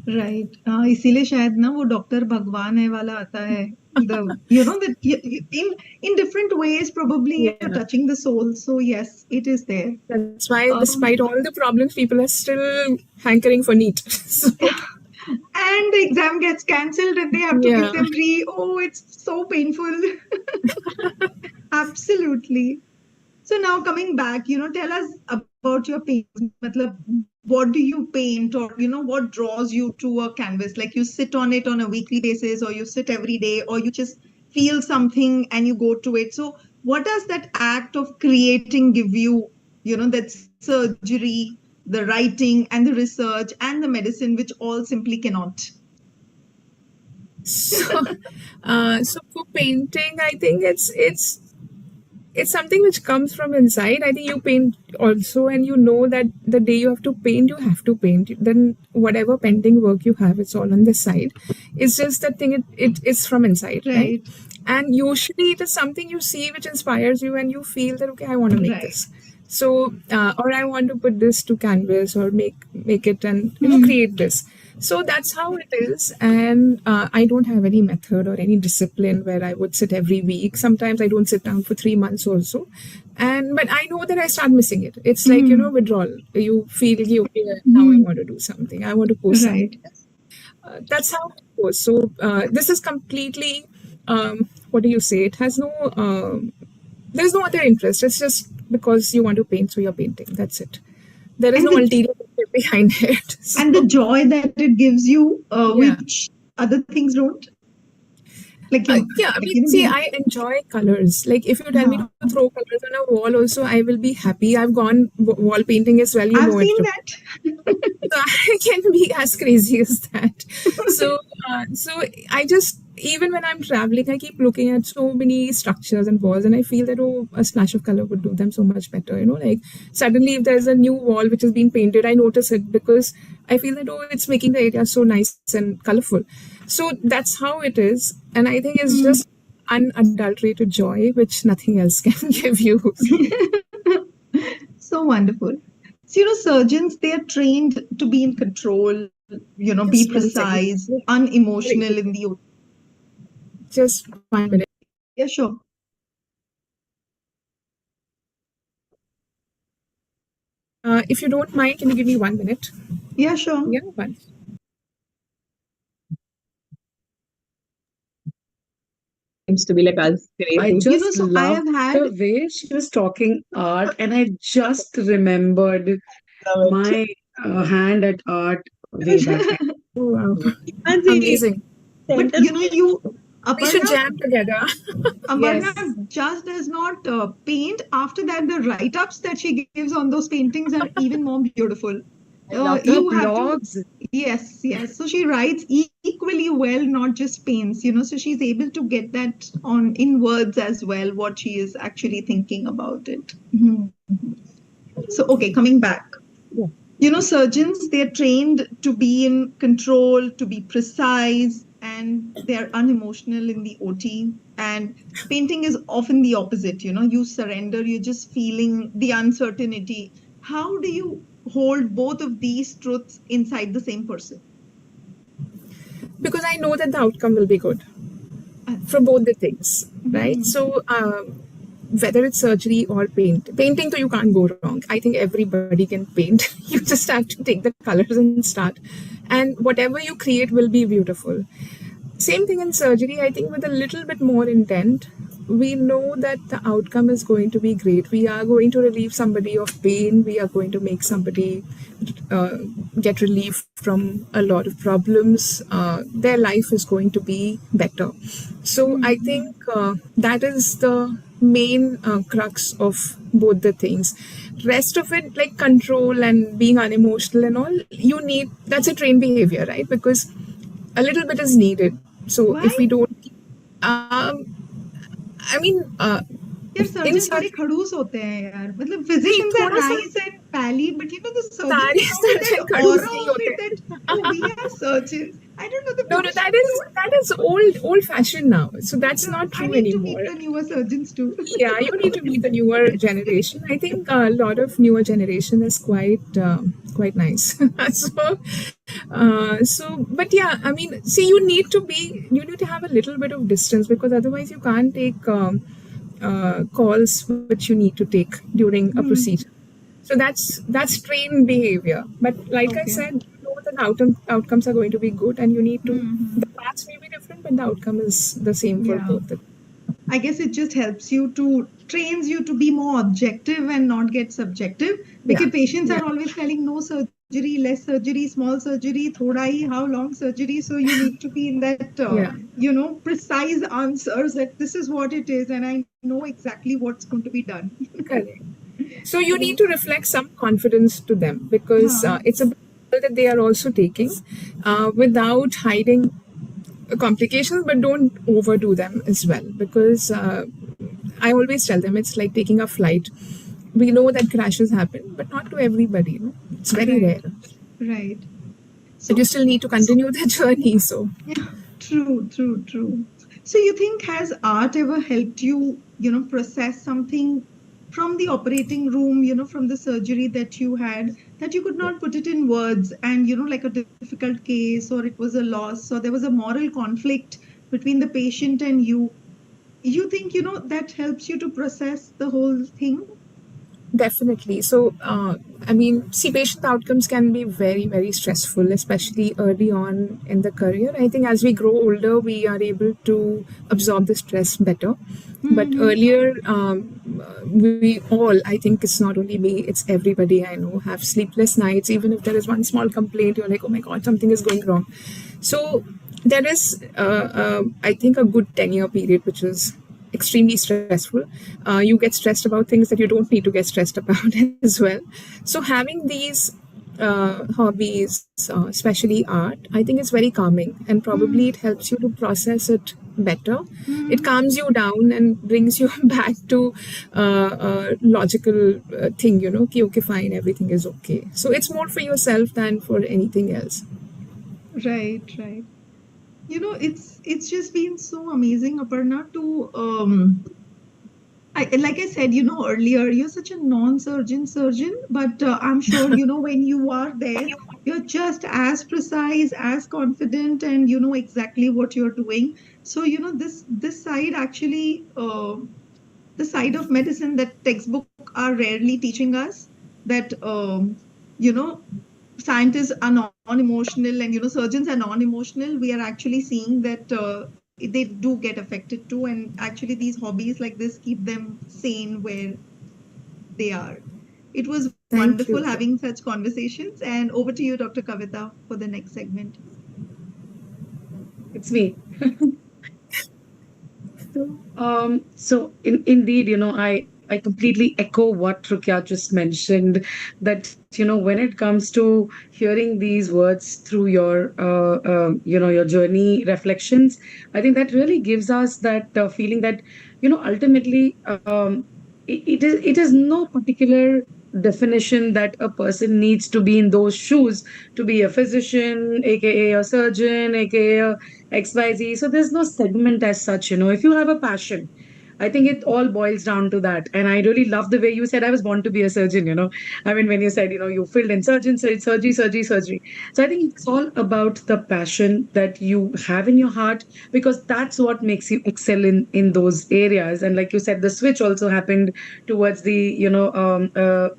Speaker 5: Right इसीलिए शायद ना वो doctor भगवान है वाला आता है the that in different ways probably you're
Speaker 7: Yeah.
Speaker 5: touching the soul, so yes, it is there.
Speaker 7: That's why, despite all the problems, people are still hankering for NEET. So,
Speaker 5: And the exam gets cancelled and they have to
Speaker 7: yeah.
Speaker 5: give them oh, it's so painful. Absolutely. So now coming back, tell us about your paintings. Matlab, what do you paint, or what draws you to a canvas? Like, you sit on it on a weekly basis, or you sit every day, or you just feel something and you go to it. So what does that act of creating give you? That surgery, the writing and the research and the medicine, which all simply cannot.
Speaker 7: So, so for painting, I think it's something which comes from inside. I think you paint also, and you know that the day you have to paint, you have to paint. Then whatever pending work you have, it's all on the side. It's just that thing. It is from inside, right?
Speaker 5: Right.
Speaker 7: And usually it is something you see which inspires you, and you feel that, okay, I want to make
Speaker 5: Right.
Speaker 7: this. So or I want to put this to canvas, or make it, and create this. So that's how it is. And I don't have any method or any discipline where I would sit every week. Sometimes I don't sit down for 3 months also. But I know that I start missing it. It's like, withdrawal. You feel, okay, now I want to do something, I want to post
Speaker 5: Right.
Speaker 7: something. That's how it goes. So this is completely, what do you say, it has no there's no other interest. It's just because you want to paint, so you're painting. That's it. There is
Speaker 5: And
Speaker 7: no ulterior motive behind it. So,
Speaker 5: and the joy that it gives you,
Speaker 7: yeah.
Speaker 5: which other things don't. Like,
Speaker 7: Yeah, I mean, see, I enjoy colors. Like, if you tell me to throw colors on a wall, also, I will be happy. I've gone wall painting as well. You
Speaker 5: I've
Speaker 7: know
Speaker 5: seen
Speaker 7: it.
Speaker 5: that.
Speaker 7: So I can be as crazy as that. So I just, even when I'm traveling, I keep looking at so many structures and walls, and I feel that, oh, a splash of color would do them so much better. Like, suddenly if there's a new wall which has been painted, I notice it because I feel that, oh, it's making the area so nice and colorful. So that's how it is, and I think it's just unadulterated joy, which nothing else can give you.
Speaker 5: So wonderful. So, surgeons, they are trained to be in control, be
Speaker 7: Just 1 second.
Speaker 5: precise, unemotional in the.
Speaker 7: Just 1 minute.
Speaker 5: Yeah, sure.
Speaker 7: If you don't mind, can you give me 1 minute?
Speaker 5: Yeah, sure.
Speaker 7: Yeah, one.
Speaker 3: Seems to be like us
Speaker 1: I
Speaker 3: crazy.
Speaker 1: just
Speaker 5: So I
Speaker 1: loved
Speaker 5: have had,
Speaker 1: the way she was talking art, and I just remembered
Speaker 3: Love it.
Speaker 1: my hand at art way back then.
Speaker 7: Oh, wow.
Speaker 3: And the
Speaker 7: Amazing.
Speaker 5: but
Speaker 3: center
Speaker 5: you,
Speaker 7: We should
Speaker 5: Aparna,
Speaker 7: jam together.
Speaker 1: Yes.
Speaker 5: Aparna just does not paint. After that, the write-ups that she gives on those paintings are even more beautiful.
Speaker 3: I love
Speaker 1: Her
Speaker 5: You have to,
Speaker 1: blogs.
Speaker 5: yes, yes. So she writes equally well, not just paints, so she's able to get that on in words as well, what she is actually thinking about it. So, okay, coming back.
Speaker 7: Yeah.
Speaker 5: Surgeons, they're trained to be in control, to be precise, and they're unemotional in the OT. And painting is often the opposite. You surrender, you're just feeling the uncertainty. How do you hold both of these truths inside the same person?
Speaker 7: Because I know that the outcome will be good for both the things, right? So, whether it's surgery or painting, so you can't go wrong. I think everybody can paint. You just have to take the colors and start, and whatever you create will be beautiful. Same thing in surgery, I think, with a little bit more intent. We know that the outcome is going to be great. We are going to relieve somebody of pain. We are going to make somebody uh, get relief from a lot of problems. Their life is going to be better. So I think that is the main crux of both the things. Rest of it, like control and being unemotional and all, you need, that's a trained behavior, right? Because a little bit is needed. So if
Speaker 5: Why?
Speaker 7: we don't, um, I mean,
Speaker 5: यार
Speaker 7: in
Speaker 5: surgeon बड़े
Speaker 7: surgery,
Speaker 5: खड़ूस होते हैं यार मतलब
Speaker 7: see,
Speaker 5: physicians are
Speaker 7: थोड़ा सा
Speaker 5: nice and pally but the surgeons
Speaker 7: सारे
Speaker 5: come with that
Speaker 7: सर्जन खड़ूस
Speaker 5: aura
Speaker 7: नहीं
Speaker 5: of it
Speaker 7: होते.
Speaker 5: that oh we are surgeons. I don't know the
Speaker 7: No, no,
Speaker 5: people.
Speaker 7: that is old fashioned now. So that's
Speaker 5: No,
Speaker 7: not
Speaker 5: I
Speaker 7: true
Speaker 5: need to meet
Speaker 7: anymore.
Speaker 5: the newer surgeons too.
Speaker 7: Yeah, you need to meet the newer generation. I think a lot of newer generation is quite nice. so, but yeah, I mean, see, you need to have a little bit of distance because otherwise you can't take calls which you need to take during a procedure. So that's trained behavior. But like I
Speaker 5: Okay.
Speaker 7: said, you know that outcomes are going to be good, and you need to. The paths may be different, but the outcome is the same for
Speaker 5: Yeah.
Speaker 7: both.
Speaker 5: I guess it just helps you to trains you to be more objective and not get subjective
Speaker 7: Yeah,
Speaker 5: because patients
Speaker 7: yeah,
Speaker 5: are always telling no surgery, less surgery, small surgery, thoda hi, how long surgery. So you need to be in that,
Speaker 7: yeah.
Speaker 5: precise answers that this is what it is and I know exactly what's going to be done.
Speaker 7: Correct. So you need to reflect some confidence to them because
Speaker 5: Huh.
Speaker 7: it's a battle that they are also taking without hiding complications, but don't overdo them as well because I always tell them it's like taking a flight. We know that crashes happen, but not to everybody. It's very
Speaker 5: Right,
Speaker 7: rare.
Speaker 5: right.
Speaker 7: But you
Speaker 5: So,
Speaker 7: still need to continue the journey. So
Speaker 5: yeah, true, true, true. So you think has art ever helped you, process something from the operating room, from the surgery that you had, that you could not put it in words and, like a difficult case or it was a loss or there was a moral conflict between the patient and you think, that helps you to process the whole thing?
Speaker 7: definitely. So, I mean, see, patient outcomes can be very, very stressful, especially early on in the career. I think as we grow older, we are able to absorb the stress better. But earlier, we all, I think it's not only me, it's everybody I know, have sleepless nights. Even if there is one small complaint, you're like, oh my God, something is going wrong. So, there is, I think, a good 10-year period, which is extremely stressful. You get stressed about things that you don't need to get stressed about as well. So having these hobbies, especially art, I think it's very calming and probably it helps you to process it better. It calms you down and brings you back to a logical thing, okay, okay, fine, everything is okay. So it's more for yourself than for anything else.
Speaker 5: Right, right. It's just been so amazing, Aparna, to like I said, earlier, you're such a non-surgeon, but I'm sure, when you are there, you're just as precise, as confident, and you know exactly what you're doing. So, this side actually, the side of medicine that textbook are rarely teaching us. that you know scientists are non-emotional and surgeons are non-emotional, we are actually seeing that they do get affected too, and actually these hobbies like this keep them sane where they are. It was
Speaker 7: Thank
Speaker 5: wonderful
Speaker 7: you.
Speaker 5: having such conversations, and over to you, Dr. Kavita, for the next segment.
Speaker 1: It's me. Indeed, I completely echo what Rukya just mentioned, that, when it comes to hearing these words through your, your journey reflections, I think that really gives us that feeling that, ultimately, it is no particular definition that a person needs to be in those shoes to be a physician, aka a surgeon, aka a XYZ. So there's no segment as such, if you have a passion. I think it all boils down to that. And I really love the way you said I was born to be a surgeon. I mean, when you said, you filled in surgeon, surgery, surgery, surgery. So I think it's all about the passion that you have in your heart, because that's what makes you excel in those areas. And like you said, the switch also happened towards the,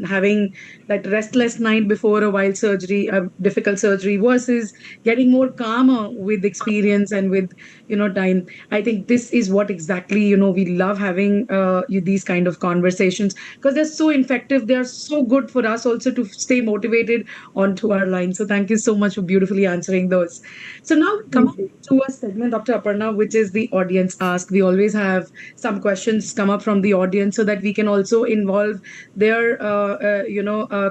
Speaker 1: having that restless night before a wild surgery, a difficult surgery, versus getting more calmer with experience and with time. I think this is what exactly we love having these kind of conversations, because they're so effective, they're so good for us also to stay motivated onto our line. So thank you so much for beautifully answering those. So now we come
Speaker 7: Thank
Speaker 1: up
Speaker 7: you.
Speaker 1: to a segment, Dr. Aparna, which is the audience ask. We always have some questions come up from the audience so that we can also involve their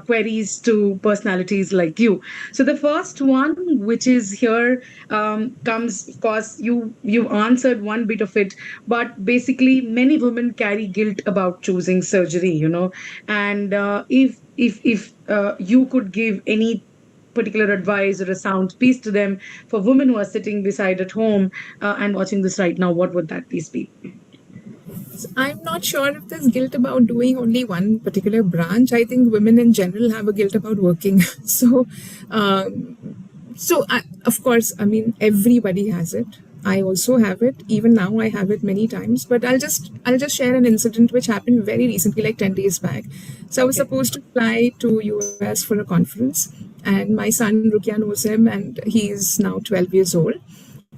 Speaker 1: queries to personalities like you. So the first one, which is here, comes, of course, you answered one bit of it, but basically many women carry guilt about choosing surgery, and if you could give any particular advice or a sound piece to them, for women who are sitting beside at home and watching this right now, what would that piece be?
Speaker 7: I'm not sure if there's guilt about doing only one particular branch. I think women in general have a guilt about working. So, um, of course, I mean, everybody has it. I also have it. Even now, I have it many times. But I'll just share an incident which happened very recently, like 10 days back. So I was
Speaker 1: Okay.
Speaker 7: supposed to fly to US for a conference, and my son Rukia knows him, and he's now 12 years old.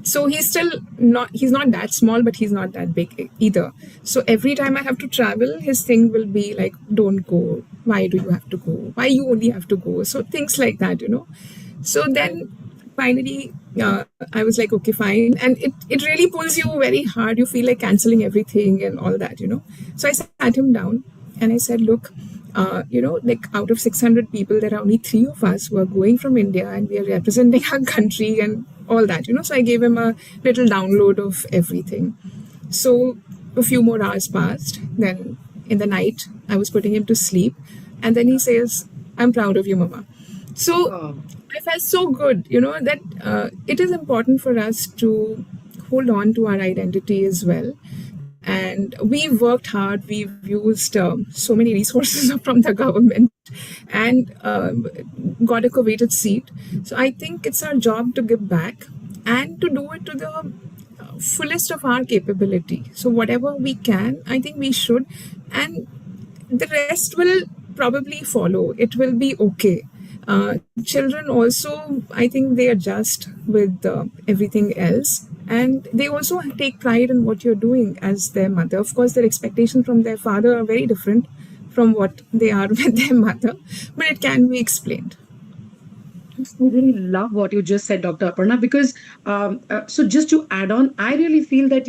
Speaker 7: So he's not that small, but he's not that big either. So every time I have to travel, his thing will be like, don't go, why do you have to go, why you only have to go, so things like that. So then finally, I was like, okay, fine. And it really pulls you very hard. You feel like canceling everything and all that. So I sat him down and I said, look, like out of 600 people, there are only three of us who are going from India and we are representing our country and all that. So I gave him a little download of everything. So a few more hours passed. Then in the night, I was putting him to sleep. And then he says, I'm proud of you, Mama. So
Speaker 1: Oh,
Speaker 7: I felt so good, that it is important for us to hold on to our identity as well. And we've worked hard, we've used so many resources from the government and got a coveted seat. So I think it's our job to give back and to do it to the fullest of our capability. So whatever we can, I think we should. And the rest will probably follow. It will be okay. Children also, I think they adjust with everything else. And they also take pride in what you're doing as their mother. Of course, their expectations from their father are very different from what they are with their mother, but it can be explained.
Speaker 1: I really love what you just said, Dr. Aparna, because so just to add on, I really feel that,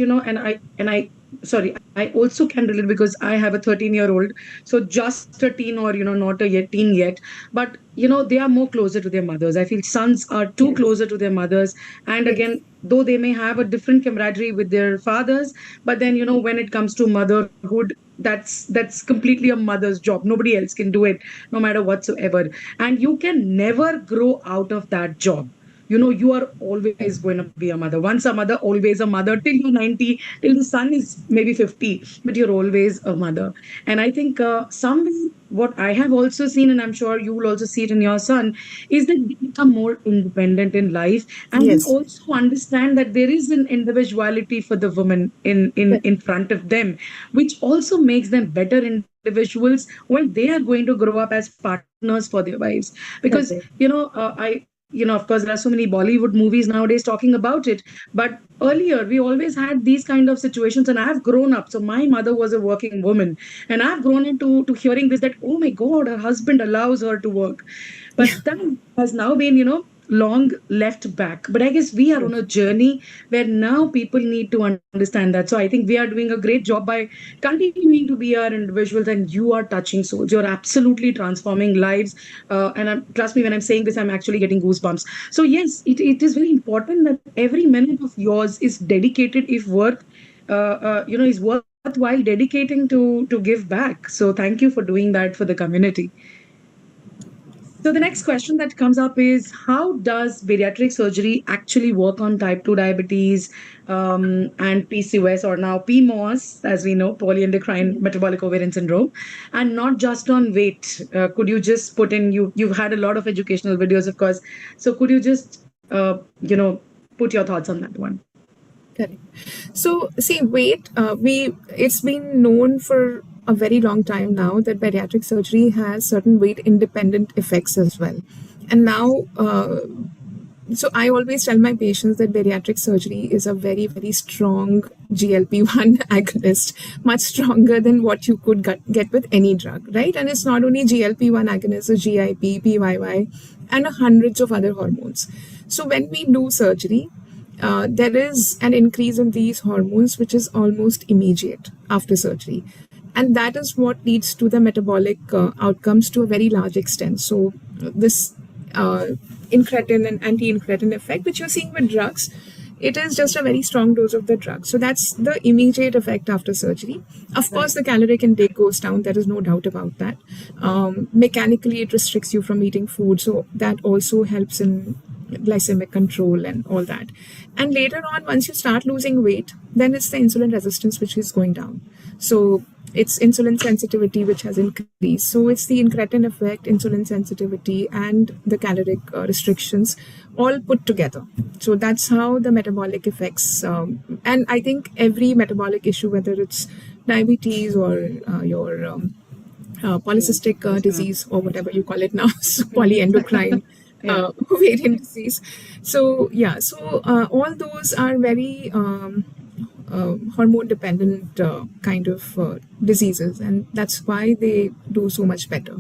Speaker 1: sorry, I also can relate because I have a 13-year-old, so just a teen, or, not a yet teen yet, but, they are more closer to their mothers. I feel sons are too
Speaker 7: Yes.
Speaker 1: closer to their mothers. And
Speaker 7: Yes.
Speaker 1: again, though they may have a different camaraderie with their fathers, but then, when it comes to motherhood, that's completely a mother's job. Nobody else can do it, no matter whatsoever. And you can never grow out of that job. You are always going to be a mother. Once a mother, always a mother, till you're 90, till the son is maybe 50, but you're always a mother. And I think somewhere what I have also seen, and I'm sure you will also see it in your son, is that they become more independent in life, and they
Speaker 7: Yes.
Speaker 1: also understand that there is an individuality for the woman in front of them, which also makes them better individuals when they are going to grow up as partners for their wives. Because,
Speaker 5: Correct.
Speaker 1: of course, there are so many Bollywood movies nowadays talking about it. But earlier, we always had these kind of situations, and I have grown up. So my mother was a working woman, and I've grown into to hearing this that, oh my God, her husband allows her to work. But that has now been, long left back. But I guess we are on a journey where now people need to understand that. So I think we are doing a great job by continuing to be our individuals, and you are touching souls. You're absolutely transforming lives. Trust me, when I'm saying this, I'm actually getting goosebumps. So yes, it is very important that every minute of yours is dedicated, if is worthwhile dedicating to give back. So thank you for doing that for the community. So the next question that comes up is, how does bariatric surgery actually work on type 2 diabetes, and PCOS, or now PMOS, as we know, polyendocrine metabolic ovarian syndrome, and not just on weight? Could you just put in, you've had a lot of educational videos, of course. So could you just, put your thoughts on that one?
Speaker 7: Correct. So, see, weight, it's been known for a very long time now that bariatric surgery has certain weight independent effects as well. And now, so I always tell my patients that bariatric surgery is a very, very strong GLP-1 agonist, much stronger than what you could get with any drug, right? And it's not only GLP-1 agonists, it's GIP, PYY, and hundreds of other hormones. So when we do surgery, there is an increase in these hormones which is almost immediate after surgery, and that is what leads to the metabolic outcomes to a very large extent. So this incretin and anti-incretin effect which you're seeing with drugs, it is just a very strong dose of the drug. So that's the immediate effect after surgery. Of course, the caloric intake goes down. There is no doubt about that. Mechanically, it restricts you from eating food. So that also helps in glycemic control and all that. And later on, once you start losing weight, then it's the insulin resistance which is going down. So it's insulin sensitivity which has increased. So it's the incretin effect, insulin sensitivity, and the caloric restrictions all put together. So that's how the metabolic effects, and I think every metabolic issue, whether it's diabetes or your polycystic disease or whatever you call it now, so polyendocrine ovarian disease. So yeah, so all those are very hormone dependent kind of diseases, and that's why they do so much better.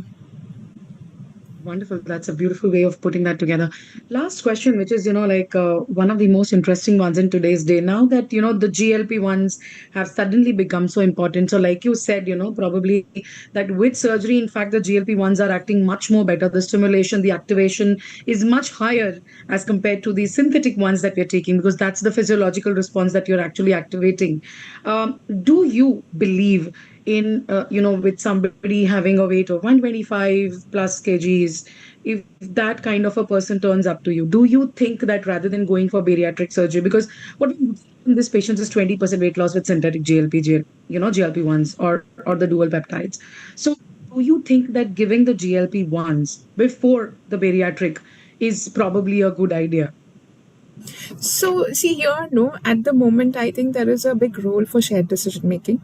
Speaker 1: Wonderful. That's a beautiful way of putting that together. Last question, which is, one of the most interesting ones in today's day. Now that, the GLP ones have suddenly become so important. So, like you said, probably that with surgery, in fact, the GLP ones are acting much more better. The stimulation, the activation is much higher as compared to the synthetic ones that we're taking, because that's the physiological response that you're actually activating. Do you believe in, with somebody having a weight of 125 plus kgs, if that kind of a person turns up to you, do you think that rather than going for bariatric surgery, because what we see in this patient is 20% weight loss with synthetic GLP-1s or the dual peptides. So do you think that giving the GLP-1s before the bariatric is probably a good idea?
Speaker 7: So see here, no, at the moment, I think there is a big role for shared decision making.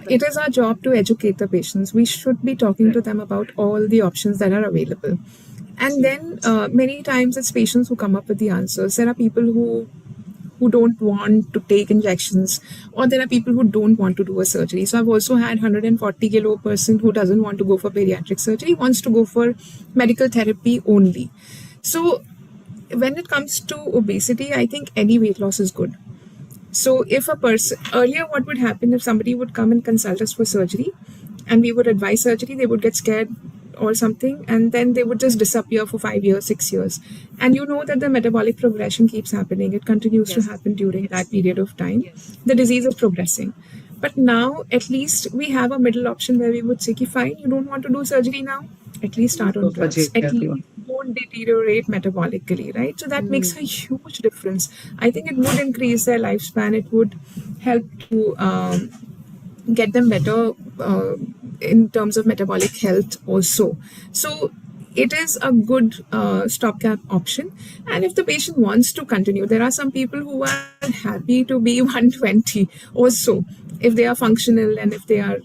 Speaker 7: It is our job to educate the patients. We should be talking to them about all the options that are available. And then many times it's patients who come up with the answers. There are people who don't want to take injections, or there are people who don't want to do a surgery. So I've also had 140 kilo person who doesn't want to go for bariatric surgery, wants to go for medical therapy only. So when it comes to obesity, I think any weight loss is good. So if a person, earlier what would happen if somebody would come and consult us for surgery and we would advise surgery, they would get scared or something, and then they would just disappear for 5 years, 6 years. And you know that the metabolic progression keeps happening. It continues to happen during that period of time. The disease is progressing. But now, at least we have a middle option where we would say, fine, you don't want to do surgery now, at least start on drugs. At least don't deteriorate metabolically, right? So that makes a huge difference. I think it would increase their lifespan. It would help to get them better in terms of metabolic health also. So it is a good stopgap option. And if the patient wants to continue, there are some people who are happy to be 120 also, if they are functional and if they are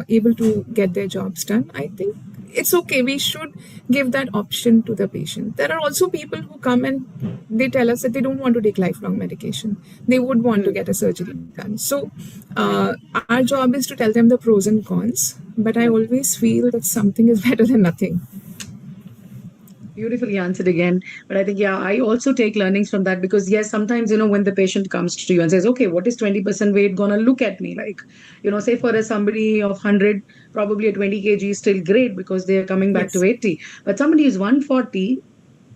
Speaker 7: able to get their jobs done. I think it's okay. We should give that option to the patient. There are also people who come and they tell us that they don't want to take lifelong medication. They would want to get a surgery done. So our job is to tell them the pros and cons. But I always feel that something is better than nothing.
Speaker 1: Beautifully answered again. But I think, yeah, I also take learnings from that because, yes, sometimes, when the patient comes to you and says, okay, what is 20% weight going to look at me like? Say for a somebody of 100, probably a 20 kg is still great because they are coming back to
Speaker 7: Yes.
Speaker 1: 80. But somebody is 140,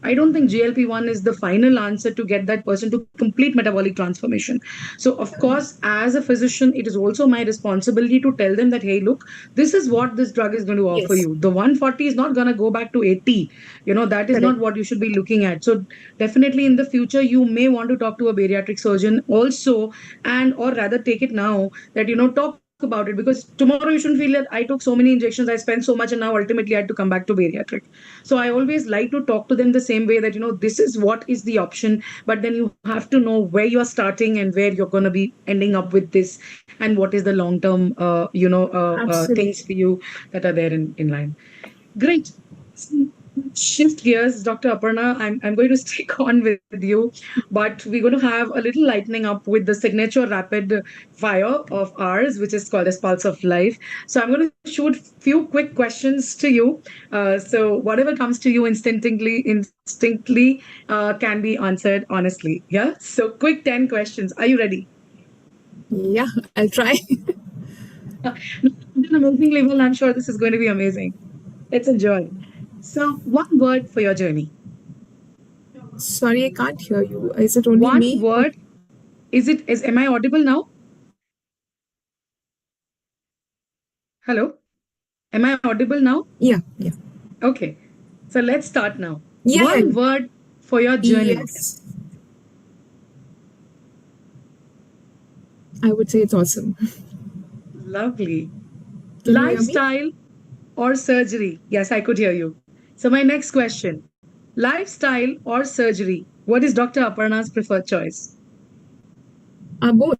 Speaker 1: I don't think GLP-1 is the final answer to get that person to complete metabolic transformation. So, of course, as a physician, it is also my responsibility to tell them that, hey, look, this is what this drug is going to offer
Speaker 7: Yes.
Speaker 1: you. The 140 is not going to go back to 80. That is not
Speaker 7: Correct.
Speaker 1: what you should be looking at. So, definitely in the future, you may want to talk to a bariatric surgeon also, and or rather take it now that, talk about it because tomorrow you shouldn't feel that I took so many injections, I spent so much, and now ultimately I had to come back to bariatric. So I always like to talk to them the same way that, this is what is the option, but then you have to know where you're starting and where you're going to be ending up with this and what is the long term, things for
Speaker 7: Absolutely.
Speaker 1: you that are there in line. Great. Shift gears, Dr. Aparna. I'm going to stick on with you, but we're going to have a little lightening up with the signature rapid fire of ours, which is called as Pulse of Life. So I'm going to shoot few quick questions to you. So whatever comes to you instinctively can be answered honestly. Yeah. So quick 10 questions. Are you ready?
Speaker 7: Yeah, I'll try.
Speaker 1: An amazing level. I'm sure this is going to be amazing. Let's enjoy. So, one word for your journey.
Speaker 7: Sorry, I can't hear you. Is it only
Speaker 1: One
Speaker 7: me? Or...
Speaker 1: word. Am I audible now? Hello? Am I audible now?
Speaker 7: Yeah, yeah.
Speaker 1: Okay. So let's start now.
Speaker 7: Yeah, yeah.
Speaker 1: One word for your journey.
Speaker 7: Yes. I would say it's awesome.
Speaker 1: Lovely.
Speaker 7: Can you hear me?
Speaker 1: Lifestyle or surgery? Yes, I could hear you. So my next question. Lifestyle or surgery? What is Dr. Aparna's preferred choice?
Speaker 7: Both.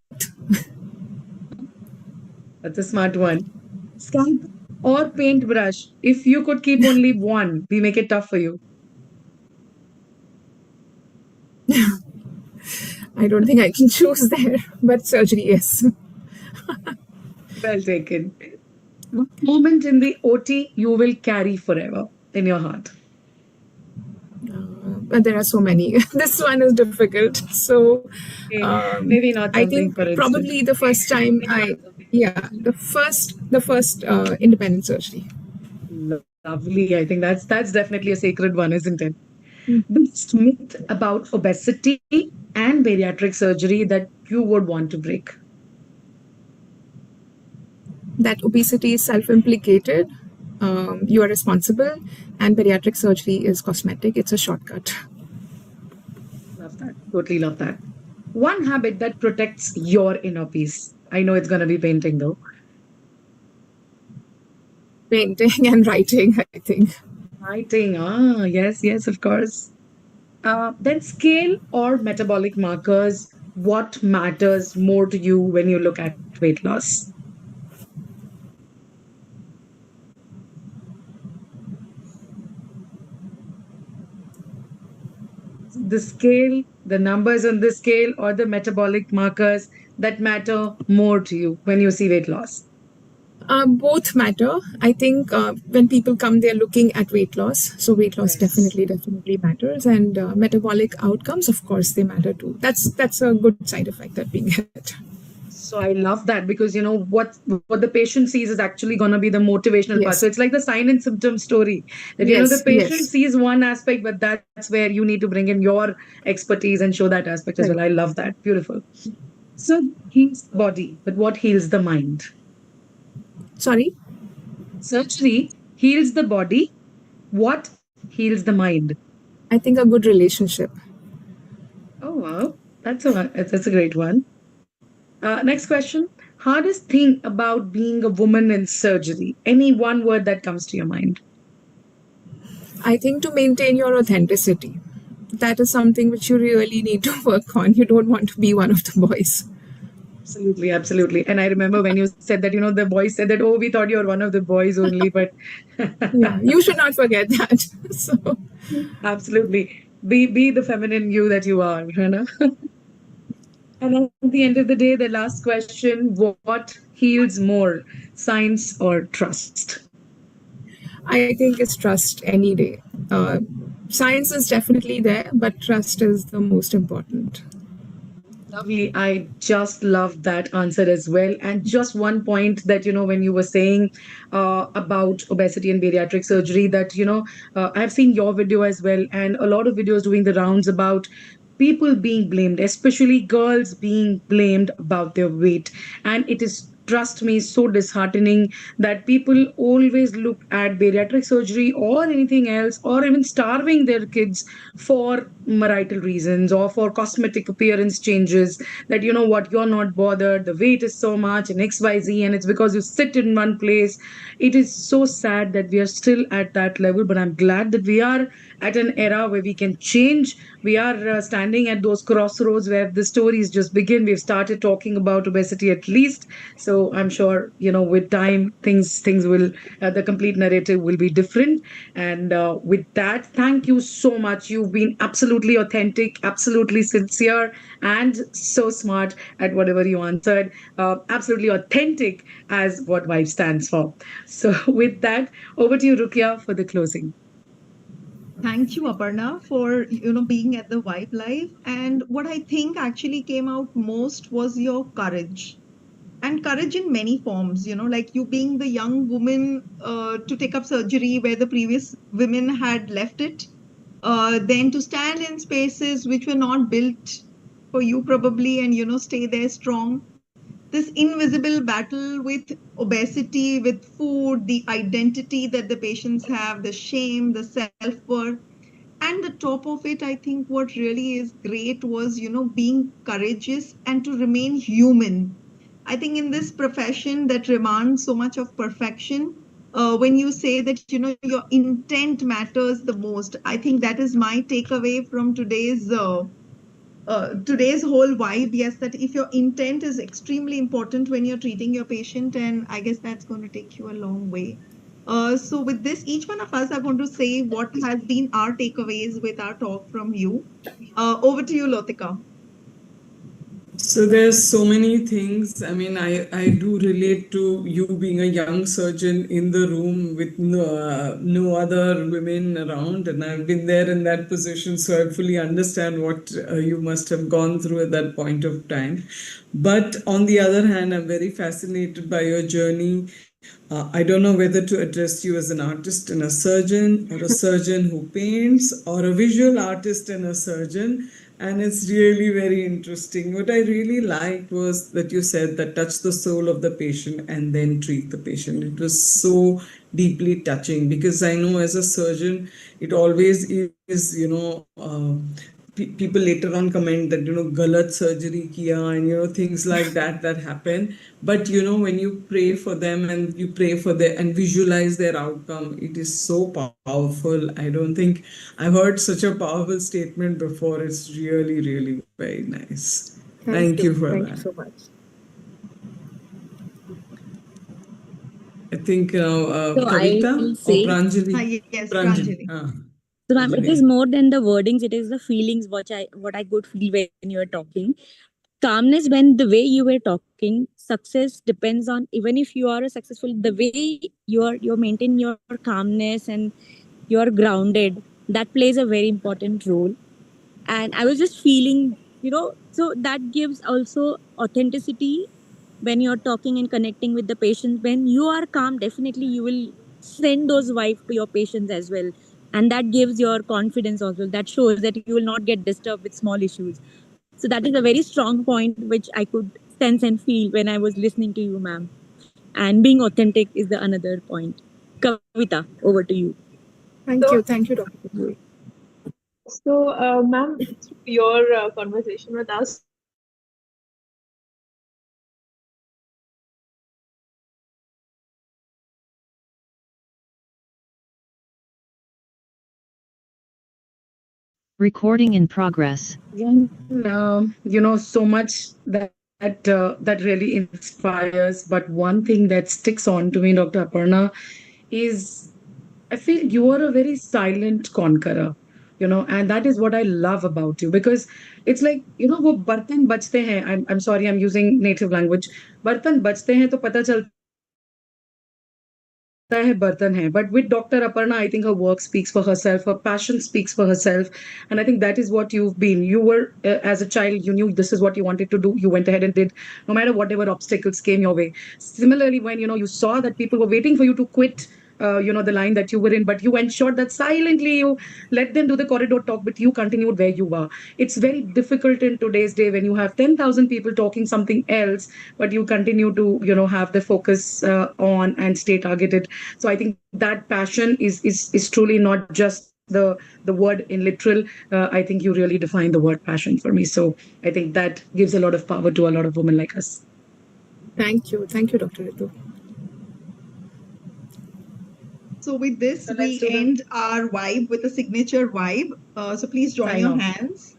Speaker 1: That's a smart one. Scalpel or paintbrush? If you could keep only one, we make it tough for you.
Speaker 7: I don't think I can choose there, but surgery, yes.
Speaker 1: Well taken. What moment in the OT you will carry forever in your heart?
Speaker 7: But there are so many. This one is difficult. So
Speaker 1: Okay, maybe not
Speaker 7: I
Speaker 1: something
Speaker 7: think
Speaker 1: for instant.
Speaker 7: probably the first time yeah, the first independent surgery.
Speaker 1: Lovely. I think that's definitely a sacred one, isn't it? Biggest myth about obesity and bariatric surgery that you would want to break.
Speaker 7: That obesity is self-implicated. You are responsible, and bariatric surgery is cosmetic. It's a shortcut.
Speaker 1: Love that. Totally love that. One habit that protects your inner peace. I know it's going to be painting though.
Speaker 7: Painting and writing, I think.
Speaker 1: Writing. Ah, yes, yes, of course. Then scale or metabolic markers. What matters more to you when you look at weight loss? The scale, the numbers on the scale, or the metabolic markers that matter more to you when you see weight loss?
Speaker 7: Both matter. I think when people come, they're looking at weight loss. So weight loss
Speaker 1: Yes.
Speaker 7: definitely matters, and metabolic outcomes, of course, they matter too. That's a good side effect that we get.
Speaker 1: So I love that because what the patient sees is actually going to be the motivational part.
Speaker 7: Yes,
Speaker 1: So it's like the sign and symptom story that the
Speaker 7: yes,
Speaker 1: patient
Speaker 7: yes.
Speaker 1: sees one aspect, but that's where you need to bring in your expertise and show that aspect as well.
Speaker 7: Correct.
Speaker 1: I love that. Beautiful. So heals the body, but what heals the mind?
Speaker 7: Sorry.
Speaker 1: Surgery heals the body. What heals the mind?
Speaker 7: I think a good relationship.
Speaker 1: Oh wow, that's a great one. Next question. Hardest thing about being a woman in surgery? Any one word that comes to your mind?
Speaker 7: I think to maintain your authenticity, that is something which you really need to work on. You don't want to be one of the boys.
Speaker 1: Absolutely, absolutely. And I remember when you said that, the boys said that, oh, we thought you were one of the boys only, but
Speaker 7: Yeah, you should not forget that. So,
Speaker 1: absolutely. Be the feminine you that you are, you know. And at the end of the day, the last question, what heals more, science or trust?
Speaker 7: I think it's trust any day. Science is definitely there, but trust is the most important.
Speaker 1: Lovely. I just love that answer as well. And just one point that, when you were saying about obesity and bariatric surgery, that, I've seen your video as well, and a lot of videos doing the rounds about people being blamed, especially girls being blamed about their weight. And it is, trust me, so disheartening that people always look at bariatric surgery or anything else, or even starving their kids for marital reasons or for cosmetic appearance changes. That, what, you're not bothered, the weight is so much and XYZ, and it's because you sit in one place. It is so sad that we are still at that level, but I'm glad that we are at an era where we can change. We are standing at those crossroads where the stories just begin. We've started talking about obesity at least, so I'm sure, with time, things will, the complete narrative will be different. And with that, thank you so much. You've been absolutely authentic, absolutely sincere, and so smart at whatever you answered. Absolutely authentic as what Vibe stands for. So with that, over to you, Rukia, for the closing.
Speaker 5: Thank you, Aparna, for being at the Vibe Live. And what I think actually came out most was your courage. And courage in many forms, like you being the young woman to take up surgery where the previous women had left it, then to stand in spaces which were not built for you probably, and stay there strong. This invisible battle with obesity, with food, the identity that the patients have, the shame, the self-worth, and the top of it, I think what really is great was being courageous and to remain human. I think in this profession that demands so much of perfection, when you say that your intent matters the most, I think that is my takeaway from today's whole vibe. Yes, that if your intent is extremely important when you're treating your patient, and I guess that's going to take you a long way. So with this, each one of us are going to say what has been our takeaways with our talk from you. Over to you, Lotika.
Speaker 4: So there's so many things. I mean, I do relate to you being a young surgeon in the room with no other women around, and I've been there in that position, so I fully understand what you must have gone through at that point of time. But on the other hand, I'm very fascinated by your journey. I don't know whether to address you as an artist and a surgeon, or a surgeon who paints, or a visual artist and a surgeon. And it's really very interesting. What I really liked was that you said that touch the soul of the patient and then treat the patient. It was so deeply touching, because I know as a surgeon, it always is, people later on comment that galat surgery kiya, and things like that happen. But when you pray for them and you pray for their and visualize their outcome, it is so powerful. I don't think I've heard such a powerful statement before. It's really very nice. Thank
Speaker 7: thank
Speaker 4: you
Speaker 7: you.
Speaker 4: for
Speaker 7: Thank
Speaker 4: that.
Speaker 7: you so much.
Speaker 4: I think
Speaker 2: So I
Speaker 4: Kavita
Speaker 2: will
Speaker 4: or
Speaker 2: say,
Speaker 4: Pranjali.
Speaker 5: Yes,
Speaker 4: Pranjali,
Speaker 5: Pranjali.
Speaker 2: so ma'am, it is
Speaker 4: Pranjali.
Speaker 2: more than the wordings, it is the feelings what I could feel when you were talking. Calmness when the way you were talking. Success depends on, even if you are a successful, the way you're maintaining your calmness and you're grounded, that plays a very important role. And I was just feeling, so that gives also authenticity when you're talking and connecting with the patients. When you are calm, definitely you will send those vibes to your patients as well, and that gives your confidence also. That shows that you will not get disturbed with small issues. So that is a very strong point which I could sense and feel when I was listening to you, ma'am. And being authentic is the another point. Kavita, over to you.
Speaker 7: Thank you.
Speaker 3: So,
Speaker 7: Thank you, Dr. Kapoor.
Speaker 3: ma'am, through your conversation with us, we understood that obesity is not a disease, it's a disease.
Speaker 6: Recording in progress.
Speaker 1: Again, so much that really inspires. But one thing that sticks on to me, Dr. Aparna, is I feel you are a very silent conqueror, and that is what I love about you because it's like, वो बर्तन बजते हैं. I'm sorry, I'm using native language. बर्तन बजते हैं तो पता चलता है बर्तन है. But with Dr. Aparna, I think her work speaks for herself. Her passion speaks for herself. And I think that is what you've been. You were, as a child, you knew this is what you wanted to do. You went ahead and did, no matter whatever obstacles came your way. Similarly, when, you saw that people were waiting for you to quit, the line that you were in, but you ensured that silently you let them do the corridor talk, but you continued where you were. It's very difficult in today's day when you have 10,000 people talking something else, but you continue to, have the focus on and stay targeted. So I think that passion is truly not just the word in literal. I think you really define the word passion for me. So I think that gives a lot of power to a lot of women like us.
Speaker 7: Thank you. Thank you, Dr. Ritu.
Speaker 5: So with this,
Speaker 1: So let's
Speaker 5: we
Speaker 1: do the
Speaker 5: end our vibe with a signature vibe. So please join
Speaker 1: sign
Speaker 5: your
Speaker 1: off.
Speaker 5: hands.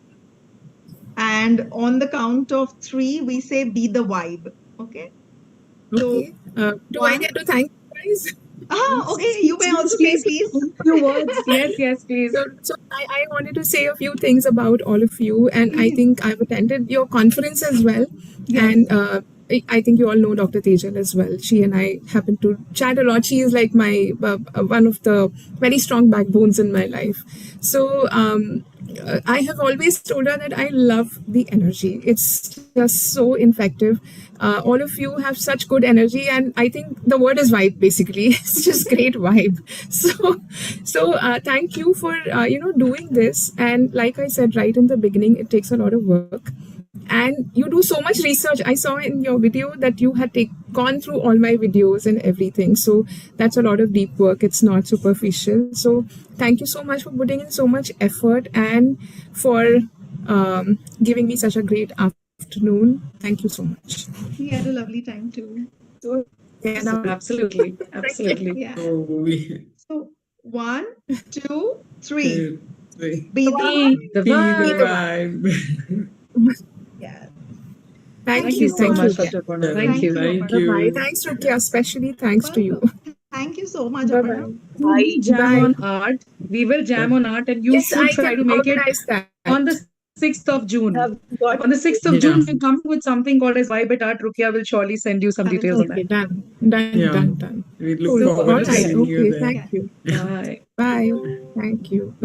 Speaker 5: And on the count of 3, we say be the vibe. Okay? So
Speaker 7: Okay. Do I
Speaker 5: one.
Speaker 7: get to thank you guys?
Speaker 5: Okay. You may also say please.
Speaker 1: Few words. Yes, please.
Speaker 7: So I wanted to say a few things about all of you, and I
Speaker 5: Please.
Speaker 7: think I've attended your conference as well.
Speaker 5: Yes.
Speaker 7: And I think you all know Dr. Tejal as well. She and I happen to chat a lot. She is like my one of the very strong backbones in my life. So I have always told her that I love the energy. It's just so infective. All of you have such good energy, and I think the word is vibe. Basically, it's just great vibe. So thank you for doing this. And like I said right in the beginning, it takes a lot of work. And you do so much research. I saw in your video that you had gone through all my videos and everything. So that's a lot of deep work. It's not superficial. So thank you so much for putting in so much effort and for giving me such a great afternoon. Thank you so much.
Speaker 5: We had a lovely time too.
Speaker 7: Yeah, now-
Speaker 1: Absolutely.
Speaker 5: Yeah.
Speaker 4: So we
Speaker 5: So 1, 2, 3.
Speaker 4: three.
Speaker 5: Be the
Speaker 1: Be the
Speaker 4: Be the
Speaker 1: vibe.
Speaker 4: vibe.
Speaker 5: yeah.
Speaker 7: Thank
Speaker 1: Thank
Speaker 7: you.
Speaker 1: you so
Speaker 7: Thank
Speaker 1: much,
Speaker 7: you.
Speaker 1: Dr. Aparna.
Speaker 4: Yeah,
Speaker 1: Thank you.
Speaker 4: thank
Speaker 7: Bye-bye.
Speaker 4: you.
Speaker 7: Thanks, Rukia. Especially thanks to you.
Speaker 5: Welcome. Thank you so much,
Speaker 7: Bye-bye.
Speaker 5: Aparna.
Speaker 1: We will jam
Speaker 7: Bye.
Speaker 1: on art. We will jam on art, and you
Speaker 7: Yes,
Speaker 1: should
Speaker 7: I
Speaker 1: try
Speaker 7: can
Speaker 1: to make it
Speaker 7: organize that.
Speaker 1: on the 6th of June.
Speaker 3: Have got
Speaker 1: On the 6th of June,
Speaker 4: Yeah.
Speaker 1: you come with something called as Vibe at Art. Rukia will surely send you some
Speaker 5: I will
Speaker 1: details on that.
Speaker 7: Okay, done. Done,
Speaker 4: Yeah.
Speaker 7: done, done.
Speaker 4: We look
Speaker 7: Cool.
Speaker 1: Super.
Speaker 4: forward
Speaker 7: All
Speaker 4: to
Speaker 7: right.
Speaker 4: seeing you
Speaker 7: Okay,
Speaker 4: there.
Speaker 7: thank you.
Speaker 1: Bye.
Speaker 7: Bye. Thank you.